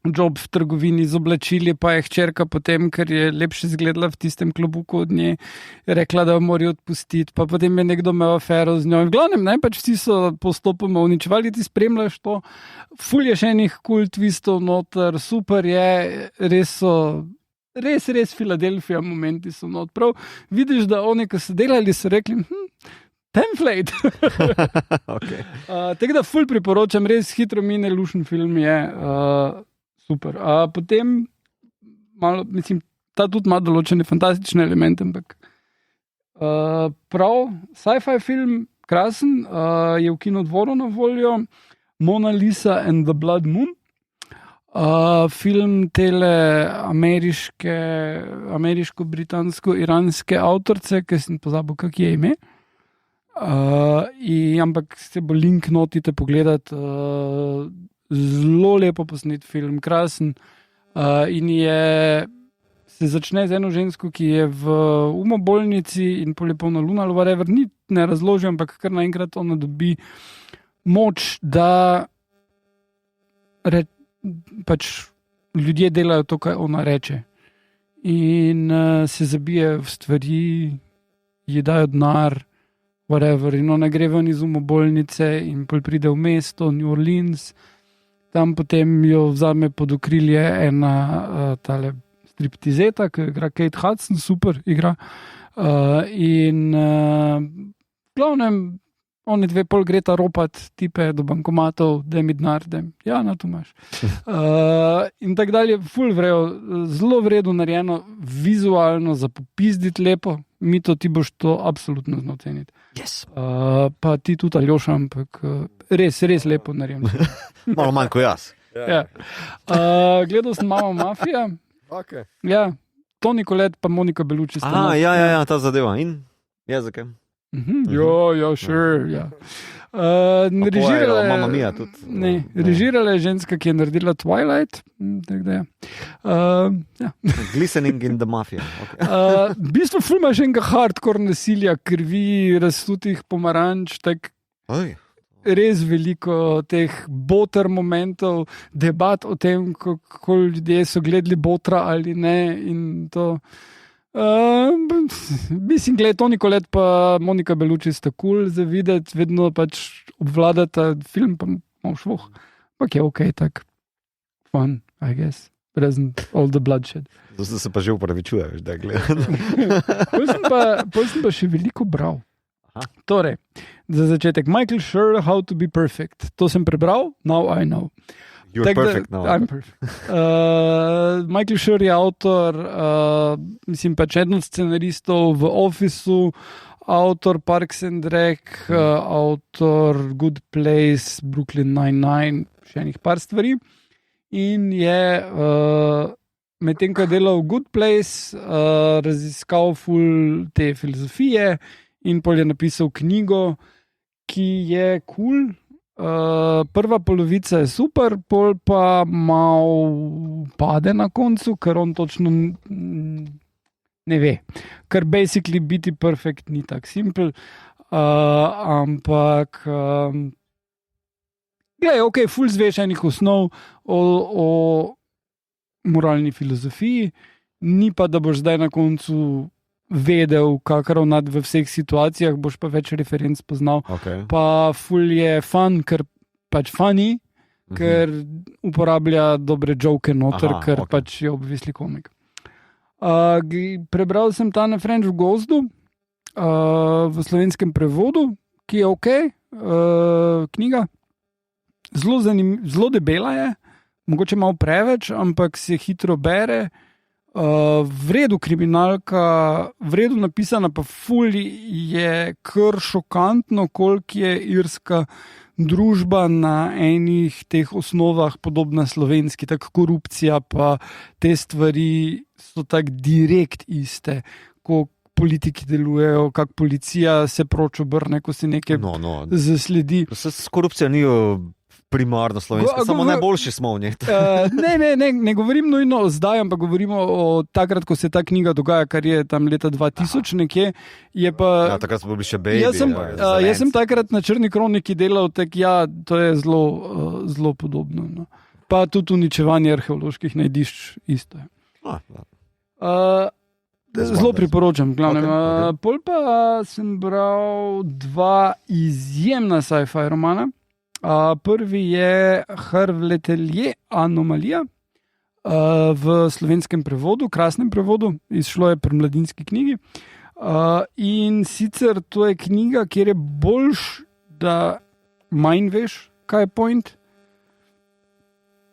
job v trgovini z oblačili, pa je hčerka potem, ker je lepše izgledala v tistem klobuku od nje, rekla, da jo morajo odpustiti, pa potem je nekdo imel afero z njo. In v glavnem, ne, pač vsi so postopoma uničevali, ti spremljaš to, ful je še enih cool twistov noter, super je, res Filadelfija momenti so not. Prav vidiš, da oni, ki so delali, so rekli, template. Okay. Tako da ful priporočam, res hitro mine, lušen film je, super. Potem, malo, mislim, ta tudi ima določene fantastične elemente, ampak prav, sci-fi film, krasen, je v kinodvoru na voljo, Mona Lisa and the Blood Moon, film tele ameriško-britansko-iranske avtorice, ki sem pozabil, kak je ime, ampak se bo link notite pogledati, zelo lepo posnet film, krasen, in se začne z eno žensko, ki je v umobolnici in polna luna ali whatever, ni ne razloži, ampak kar naenkrat ona dobi moč, da pač ljudje delajo to, kar ona reče. In se zabije v stvari, ji dajo denar, whatever, in ona gre ven iz umobolnice in pol pride v mesto, New Orleans, tam potem jo vzame pod okrilje ena tale striptizeta, ki igra Kate Hudson, super igra. In glavnem, oni dve pol greta ropat tipe do bankomatov, da mi denar, ja, na to imaš. In tako dalje, ful vrejo, zelo vredo narejeno, vizualno, za popizditi lepo, Mito, ti boš to absolutno znal ceniti. Yes. Pa ti tudi Aljoša, ampak res lepo narejeno. Malo manj kot jaz. Ja. Gledal sem Mama Mafija. Okay. Ja, Toni Collette pa Monika Bellucci. Ja, ta zadeva. In jezik. Ja, sure, ja. Režirala je, Mamma Mia tudi. Ne, režirala je ženska, ki je naredila Twilight. Ja. Glistening in the Mafia. Okay. V bistvu film je še enega hardcore nasilja, krvi, razsutih pomaranč, tak res veliko teh boter momentov, debat o tem, kako ljudje so gledali botra ali ne in to. Mislim, gled, Toni Collette pa Monika Bellucci sta cool za videti, vedno pač obvladata film, pa malo švoh. Ok, tak fun, I guess. Present all the bloodshed. Zdaj se pa že upravičuješ, da gledam. Pol sem pa še veliko bral. Aha. Torej, za začetek, Michael Schur, How to be Perfect. To sem prebral, now I know. You're perfect now. I'm perfect. Michael Schur je avtor, mislim pač eden od scenaristov v Officeu, avtor Parks and Rec, avtor Good Place, Brooklyn Nine-Nine, še enih par stvari. In je medtem, ko je delal v Good Place, raziskal ful te filozofije in pol je napisal knjigo, ki je cool. Prva polovica je super, pol pa malo pade na koncu, ker on točno ne ve. Ker basically biti perfect ni tak simple, ampak glej, ok, ful zveš enih osnov o moralni filozofiji, ni pa, da boš zdaj na koncu vedel, kako ravnati v vseh situacijah, boš pa več referenc poznal. Okay. Pa ful je fun, ker pač funny, ker uporablja dobre joke noter, ker okay. Pač je obvisli komik. Prebral sem ta na French v gozdu, v slovenskem prevodu, ki je ok, knjiga. Zelo debela je, mogoče malo preveč, ampak se hitro bere. v redu kriminalka, v redu napisana, pa ful je kar šokantno, koliko je irska družba na enih teh osnovah podobna slovenski, tako korupcija, pa te stvari so tako direkt iste, ko politiki delujejo, kako policija se proč obrne, ko se nekaj zasledi. Korupcija ni primarno slovenska, samo najboljši smo v njej. Ne govorim nujno zdaj, ampak govorimo o takrat, ko se ta knjiga dogaja, kar je tam leta 2000 nekje. Takrat smo bili še baby. Jaz sem takrat na Črni kroniki delal, to je zelo podobno. No. Pa tudi uničevanje arheoloških najdišč isto je. Zelo priporočam. Pol pa sem bral 2 izjemna sci-fi romana. Prvi je Harvletelje Anomalija v slovenskem prevodu, krasnem prevodu, izšlo je pri Mladinski knjigi. In sicer to je knjiga, kjer je boljš, da manj veš, kaj je point.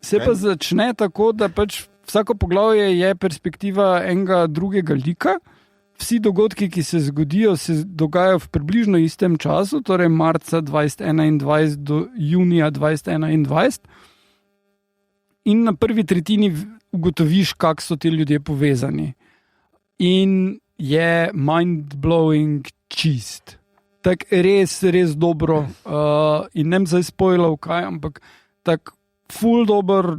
Se pa začne tako, da pač vsako poglavje je perspektiva enega drugega lika. Vsi dogodki, ki se zgodijo, se dogajajo v približno istem času, torej marca 2021 do junija 2021. In na prvi tretjini ugotoviš, kako so ti ljudje povezani. In je mind-blowing čist. Tako res, res dobro. In ne bom zdaj spoilal kaj, ampak tako full dober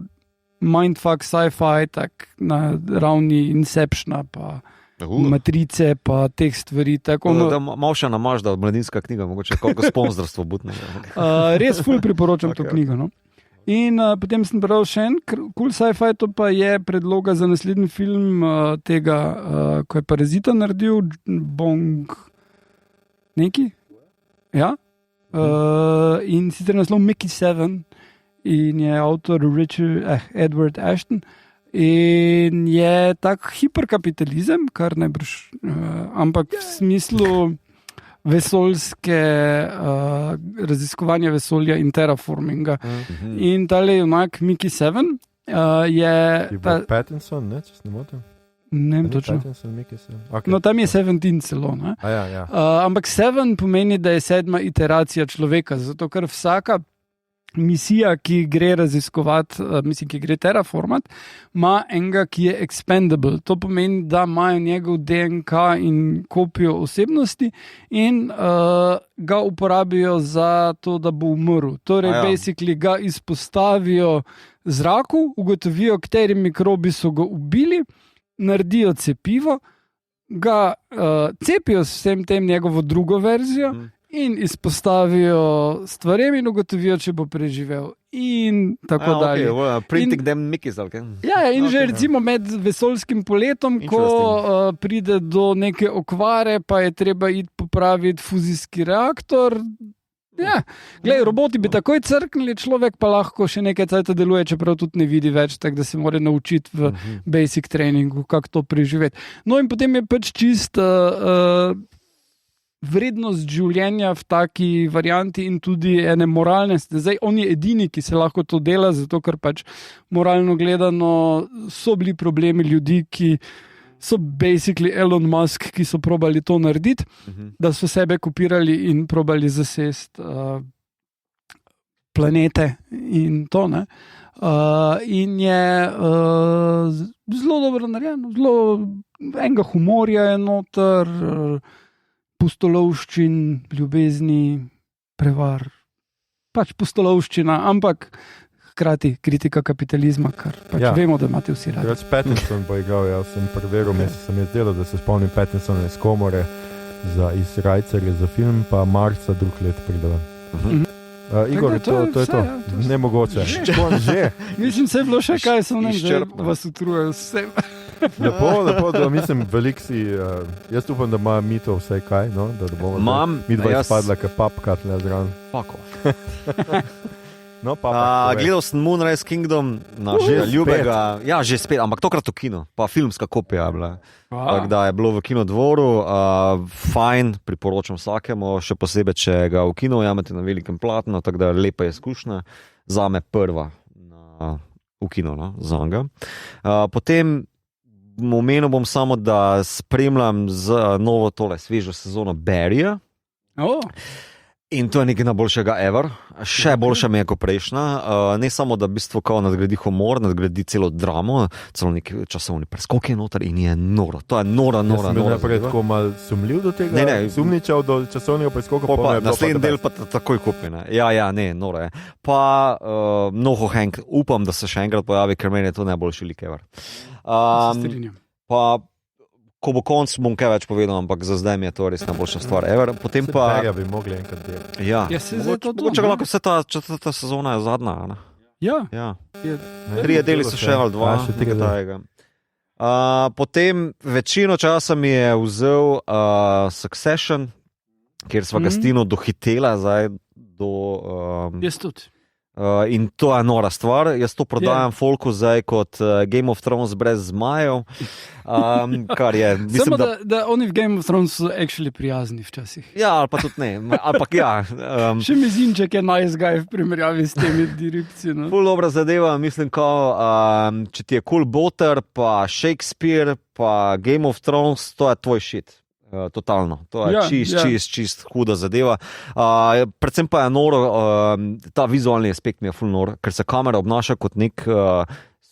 mindfuck sci-fi, tak na ravni Inceptiona, pa Matrice, pa teh stvari. Malo še namaž, da Mladinska knjiga, mogoče kako sponzorstvo butne. Res ful priporočam to knjigo. No? In potem sem bral še en cool sci-fi, to pa je predloga za naslednji film tega, ko je Parazita naredil, Bong neki? Ja? In sicer naslov Mickey 7. In je avtor Edward Ashton. In je tak hiperkapitalizem, kar najbrž, ampak v smislu vesoljske raziskovanja vesolja in terraforminga. In tale junak Mickey 7 je... Pattinson, ne, če se ne motim? Ne vem točno. Okay. No, tam je 17 celo. Ja. Ampak 7 pomeni, da je 7. iteracija človeka, zato ker vsaka misija, ki gre raziskovati, ki gre terraformat, ima enega, ki je expendable. To pomeni, da imajo njegov DNK in kopijo osebnosti in ga uporabijo za to, da bo umrl. Torej, basically ga izpostavijo zraku, ugotovijo, kateri mikrobi so ga ubili, naredijo cepivo, ga cepijo s vsem tem njegovo drugo verzijo, in izpostavijo stvarem in ugotovijo, če bo preživel. In tako dalje. Printing them Mickeys, ali kaj? Ja, in že recimo med vesoljskim poletom, ko pride do neke okvare, pa je treba iti popraviti fuzijski reaktor. Ja, glej, roboti bi takoj crknili, človek pa lahko še nekaj cajta deluje, čeprav tudi ne vidi več, tako da se mora naučiti v basic treningu, kako to preživeti. No in potem je pač čist... vrednost življenja v taki varianti in tudi ene moralne. Zdaj, on je edini, ki se lahko to dela, zato ker pač moralno gledano so bili problemi ljudi, ki so basically Elon Musk, ki so probali to narediti, da so sebe kopirali in probali zasesti planete in to, ne. In je zelo dobro narejeno, enega humorja je noter, pustolovščin, ljubezni, prevar, pač pustolovščina, ampak hkrati kritika kapitalizma, kar pač vemo, da imate vsi radi. Pattinson bo igral, jaz sem preveril, sem je zdelo, da se spomnim Pattinsona iz Komore iz Rajcerja za film, pa marca drug let prideva. Igor, to je to. Nemogoče. Že. Mislim, se je bilo še kaj, sem nem, da vas utrujal vse. Lepo, da mislim, velik si, jaz upam, da ima mito vse kaj, no? Da bomo mi dva izpadla, ka papka tle zran. Pako. No, papa. Gledal sem Moonrise Kingdom, našega ljubega, ja, že spet, ampak tokrat v kino, pa filmska kopija je bila. Tako da je bilo v kinodvoru, fajn, priporočam vsakemu, še posebej, če ga v kino jamete na velikem platnu, tako da lepa izkušnja, zame prva v kino, no, za njega. Potem omenil bom samo, da spremljam z novo tole svežo sezono Barryja. Oh. In to je nekaj najboljšega ever, še boljša mi je kot prejšnja. Ne samo, da v bistvu nadgradi humor, nadgradi celo dramo, celo neki časovni preskok je noter in je noro. To je noro. Jaz sem bil naprej tako mal sumljiv do tega, sumničal do časovnega preskoka. Naslednji del pa takoj kupi. Ja, noro je. Pa Noho Hank, upam, da se še enkrat pojavi, ker meni je to najboljši lik ever. Pa ko bo konc, bom kaj več povedal, ampak za zdaj mi je to res najboljša stvar ever. Potem pa... Tega bi mogli enkrat delati. Ja, mogoče ga lahko vse ta četrta sezona je zadnja. Ne? Ja. 3 deli so še ali 2. Potem večino časa mi je vzel Succession, kjer sva Gastino dohitela zdaj do... Jaz tudi. In to je nora stvar. Jaz to prodajam folku zdaj kot Game of Thrones brez zmajev. Kar je, mislim, samo da oni v Game of Thrones so actually prijazni včasih. Ja, ali pa tudi ne. Ampak ja. Še mizinček je nice guy v primerjavi s temi direkci. No? Ful dobra zadeva, mislim, če ti je cool Butter, pa Shakespeare, pa Game of Thrones, to je tvoj shit. Totalno, to je čist huda zadeva. Predvsem pa je noro, ta vizualni aspekt mi je ful nor, ker se kamera obnaša kot nek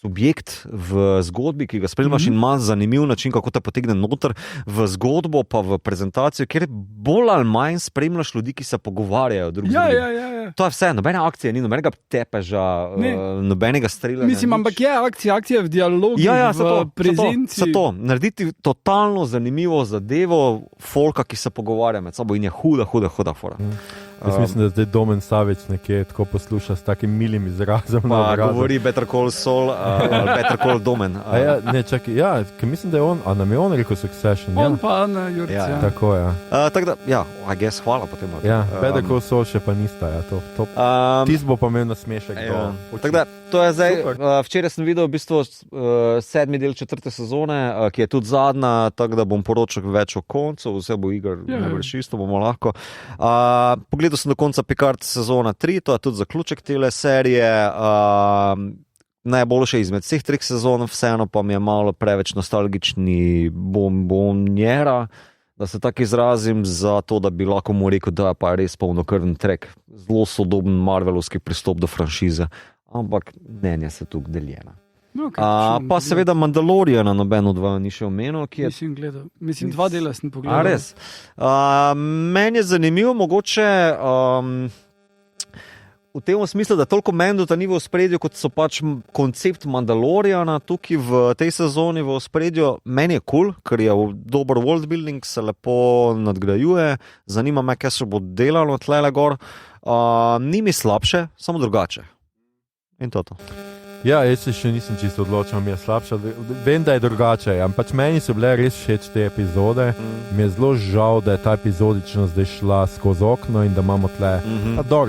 subjekt v zgodbi, ki ga spremljaš in ima zanimiv način, kako te potegne noter v zgodbo, pa v prezentacijo, kjer bolj ali manj spremljaš ljudi, ki se pogovarjajo drug z drugim. Ja. To je vse, nobene akcije ni, nobenega tepeža, nobenega streljanja. Mislim, ampak je akcija v dialogu, v prezenci. To, narediti totalno zanimivo zadevo folka, ki se pogovarja med sabo in je huda fora. Jaz mislim, da zdaj Domen Savić nekje tako posluša s takim milim izrazom. Pa govori Better Call Saul, Better Call Domen. Ker mislim, da je on, a nam je on rekel Succession. On pa Ana Jurc. Tako, ja. Tako da, I guess, hvala potem. Better Call Saul še pa nista, to. Tis bo pa imel nasmešek. Tako da, to je zdaj, včeraj sem videl v bistvu 7. del 4. sezone, ki je tudi zadnja, tako da bom poročal več o koncu, vse bo igr, isto bomo lahko. Pogledal sem do konca Picard sezona 3, to je tudi zaključek tele serije, najboljše izmed vseh 3 sezon, vseeno pa mi je malo preveč nostalgični bombonjera, da se tako izrazim, za to, da bi lahko mu rekel, da je pa res polnokrvni trek, zelo sodoben marvelovski pristop do franšize, ampak mnenja se tu deljena. Pa seveda Mandaloriana noben od dva ni še omenil, ki je... Nisem gledal. Mislim, 2 dela sem pogledal. Res? Meni je zanimivo, mogoče v tem smislu, da toliko Mandota ni v ospredju, kot so pač koncept Mandaloriana tukaj v tej sezoni v ospredju. Meni je cool, ker je dober world building, se lepo nadgrajuje, zanima me, kaj se bo delalo tlele gor. Ni mi slabše, samo drugače. In to. Ja, jaz se še nisem čisto odločil, mi je slabša. Vem, da je drugače, ampak meni so bile res všeč te epizode. Mi je zelo žal, da je ta epizodično zdaj šla skozi okno in da imamo tle.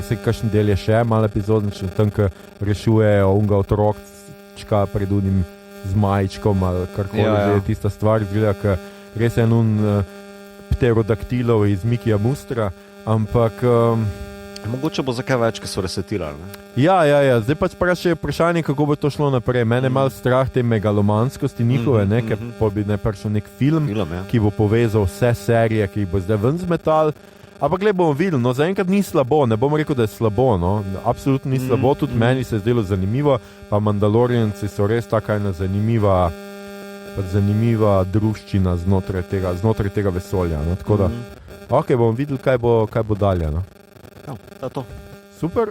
Se kakšen del je še malo epizodično, tam, ko rešujejo unga otrokčka pred unim zmajčkom ali karkoli, že je tista stvar, izgleda, ker res je pterodaktilov iz Mikija Mustra, ampak... Mogoče bo za kaj več, ki so resetirali. Ne? Ja. Zdaj pač vprašanje, kako bo to šlo naprej. Mene je malo strah te megalomanskosti njihove, ker bi ne prišel nek film, ki bo povezal vse serije, ki jih bo zdaj ven zmetal. Ampak bomo videli, zaenkrat ni slabo, ne bom rekel, da je slabo, absolutno ni slabo, tudi meni se je zdelo zanimivo, pa Mandalorianci so res taka ena zanimiva druščina znotraj tega vesolja. Tako da, bomo videli, kaj bo dalje. To. Super.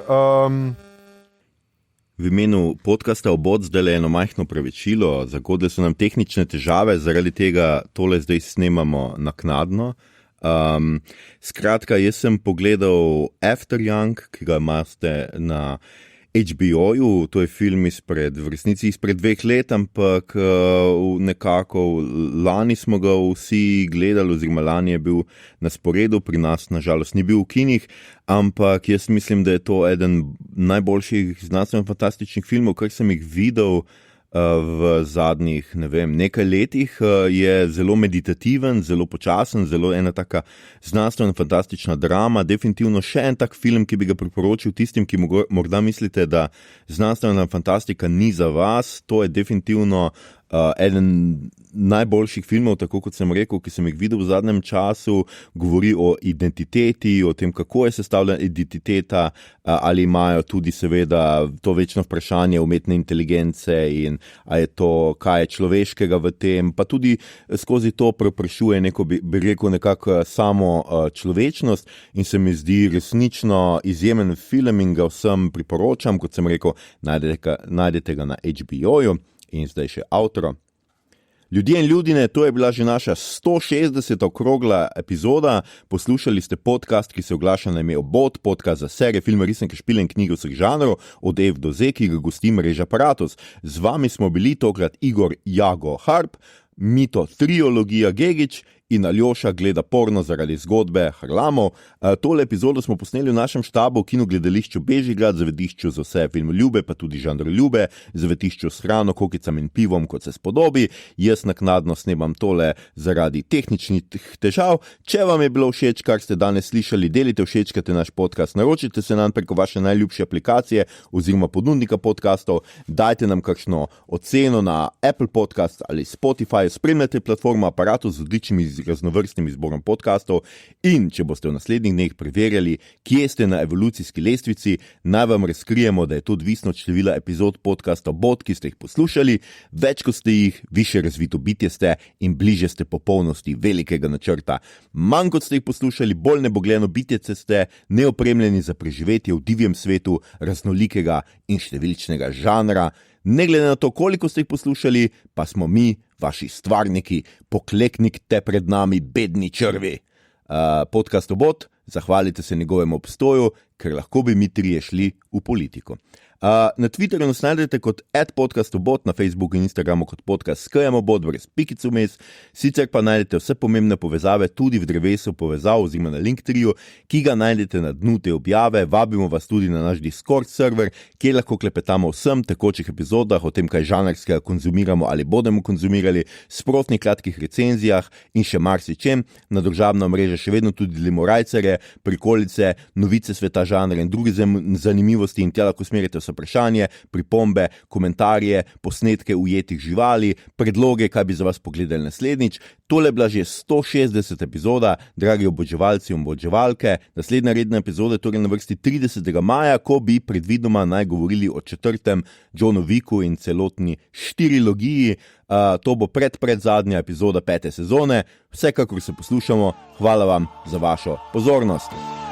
V imenu podcasta Obod zdaj le eno majhno opravičilo. Zagodle so nam tehnične težave, zaradi tega tole zdaj snemamo naknadno. Skratka, jaz sem pogledal After Young, ki ga imate na HBO-ju, to je film v resnici izpred 2 let, ampak nekako lani smo ga vsi gledali, oziroma lani je bil na sporedu, pri nas nažalost ni bil v kinih, ampak jaz mislim, da je to eden najboljših znanstveno-fantastičnih filmov, kar sem jih videl v zadnjih, nekaj letih. Je zelo meditativen, zelo počasen, zelo ena taka znanstveno-fantastična drama, definitivno še en tak film, ki bi ga priporočil tistim, ki morda mislite, da znanstvena fantastika ni za vas. To je definitivno eden najboljših filmov, tako kot sem rekel, ki sem jih videl v zadnjem času, govori o identiteti, o tem, kako je sestavljena identiteta, ali imajo tudi seveda to večno vprašanje umetne inteligence in je to, kaj je človeškega v tem, pa tudi skozi to preprašuje neko, bi rekel, nekako samo človečnost in se mi zdi resnično izjemen film in ga vsem priporočam, kot sem rekel, najdete ga na HBO-ju. In zdaj še outro. Ljudje in ljudine, to je bila že naša 160. okrogla epizoda. Poslušali ste podcast, ki se oglaša na ime Obod, podcast za serije, filme, risanke, špile in knjige vseh žanrov, od F do Z, ki ga gosti mreža Apparatus. Z vami smo bili tokrat Igor Jago Harp, Mito Triologija Gegič in Aljoša gleda porno zaradi zgodbe Harlamov. Tole epizodo smo posneli v našem štabu v kinogledališču Bežigrad, zavetišču za vse filmoljube, pa tudi žanroljube, zavetišču s hrano, kokicam in pivom, kot se spodobi. Jaz naknadno snemam tole zaradi tehničnih težav. Če vam je bilo všeč, kar ste danes slišali, delite, všečkate naš podcast, naročite se nam preko vaše najljubše aplikacije oziroma ponudnika podcastov, dajte nam kakšno oceno na Apple Podcast ali Spotify, spremljate platformo Apparatus z odličnimi raznovrstnim izborom podcastov in če boste v naslednjih dneh preverjali, kje ste na evolucijski lestvici, naj vam razkrijemo, da je to odvisno od števila epizod podcasta Bot, ki ste jih poslušali. Več kot ste jih, više razvito bitje ste in bliže ste popolnosti velikega načrta. Manj kot ste jih poslušali, bolj nebogljeno bitjece ste, neopremljeni za preživetje v divjem svetu raznolikega in številčnega žanra. Ne glede na to, koliko ste jih poslušali, pa smo mi, vaši stvarniki, pokleknite pred nami, bedni črvi. Podcast Obod, zahvalite se njegovemu obstoju, ker lahko bi mi trije šli v politiko. Na Twitterju nas najdete kot @podcastobot, na Facebooku in Instagramu kot podcast skmobot, brez pikic vmes. Sicer pa najdete vse pomembne povezave tudi v drevesu povezav oziroma na Linktree, ki ga najdete na dnu te objave. Vabimo vas tudi na naš Discord server, kjer lahko klepetamo o vsem tekočih epizodah, o tem, kaj žanrskega konzumiramo ali bomo konzumirali, sprotnih kratkih recenzijah in še marsičem. Na družabna mreža še vedno tudi delimo rajcere, prikolice, novice sveta žanra in druge zanimivosti in tja lahko smerite vse vprašanje, pripombe, komentarje, posnetke ujetih živali, predloge, kaj bi za vas pogledali naslednjič. Tole je bila že 160. epizoda, dragi oboževalci in oboževalke. Naslednja redna epizoda je torej na vrsti 30. maja, ko bi predvidoma naj govorili o 4. Johnu Wicku in celotni štirologiji. To bo predzadnja epizoda 5. sezone. Vsekakor se poslušamo. Hvala vam za vašo pozornost.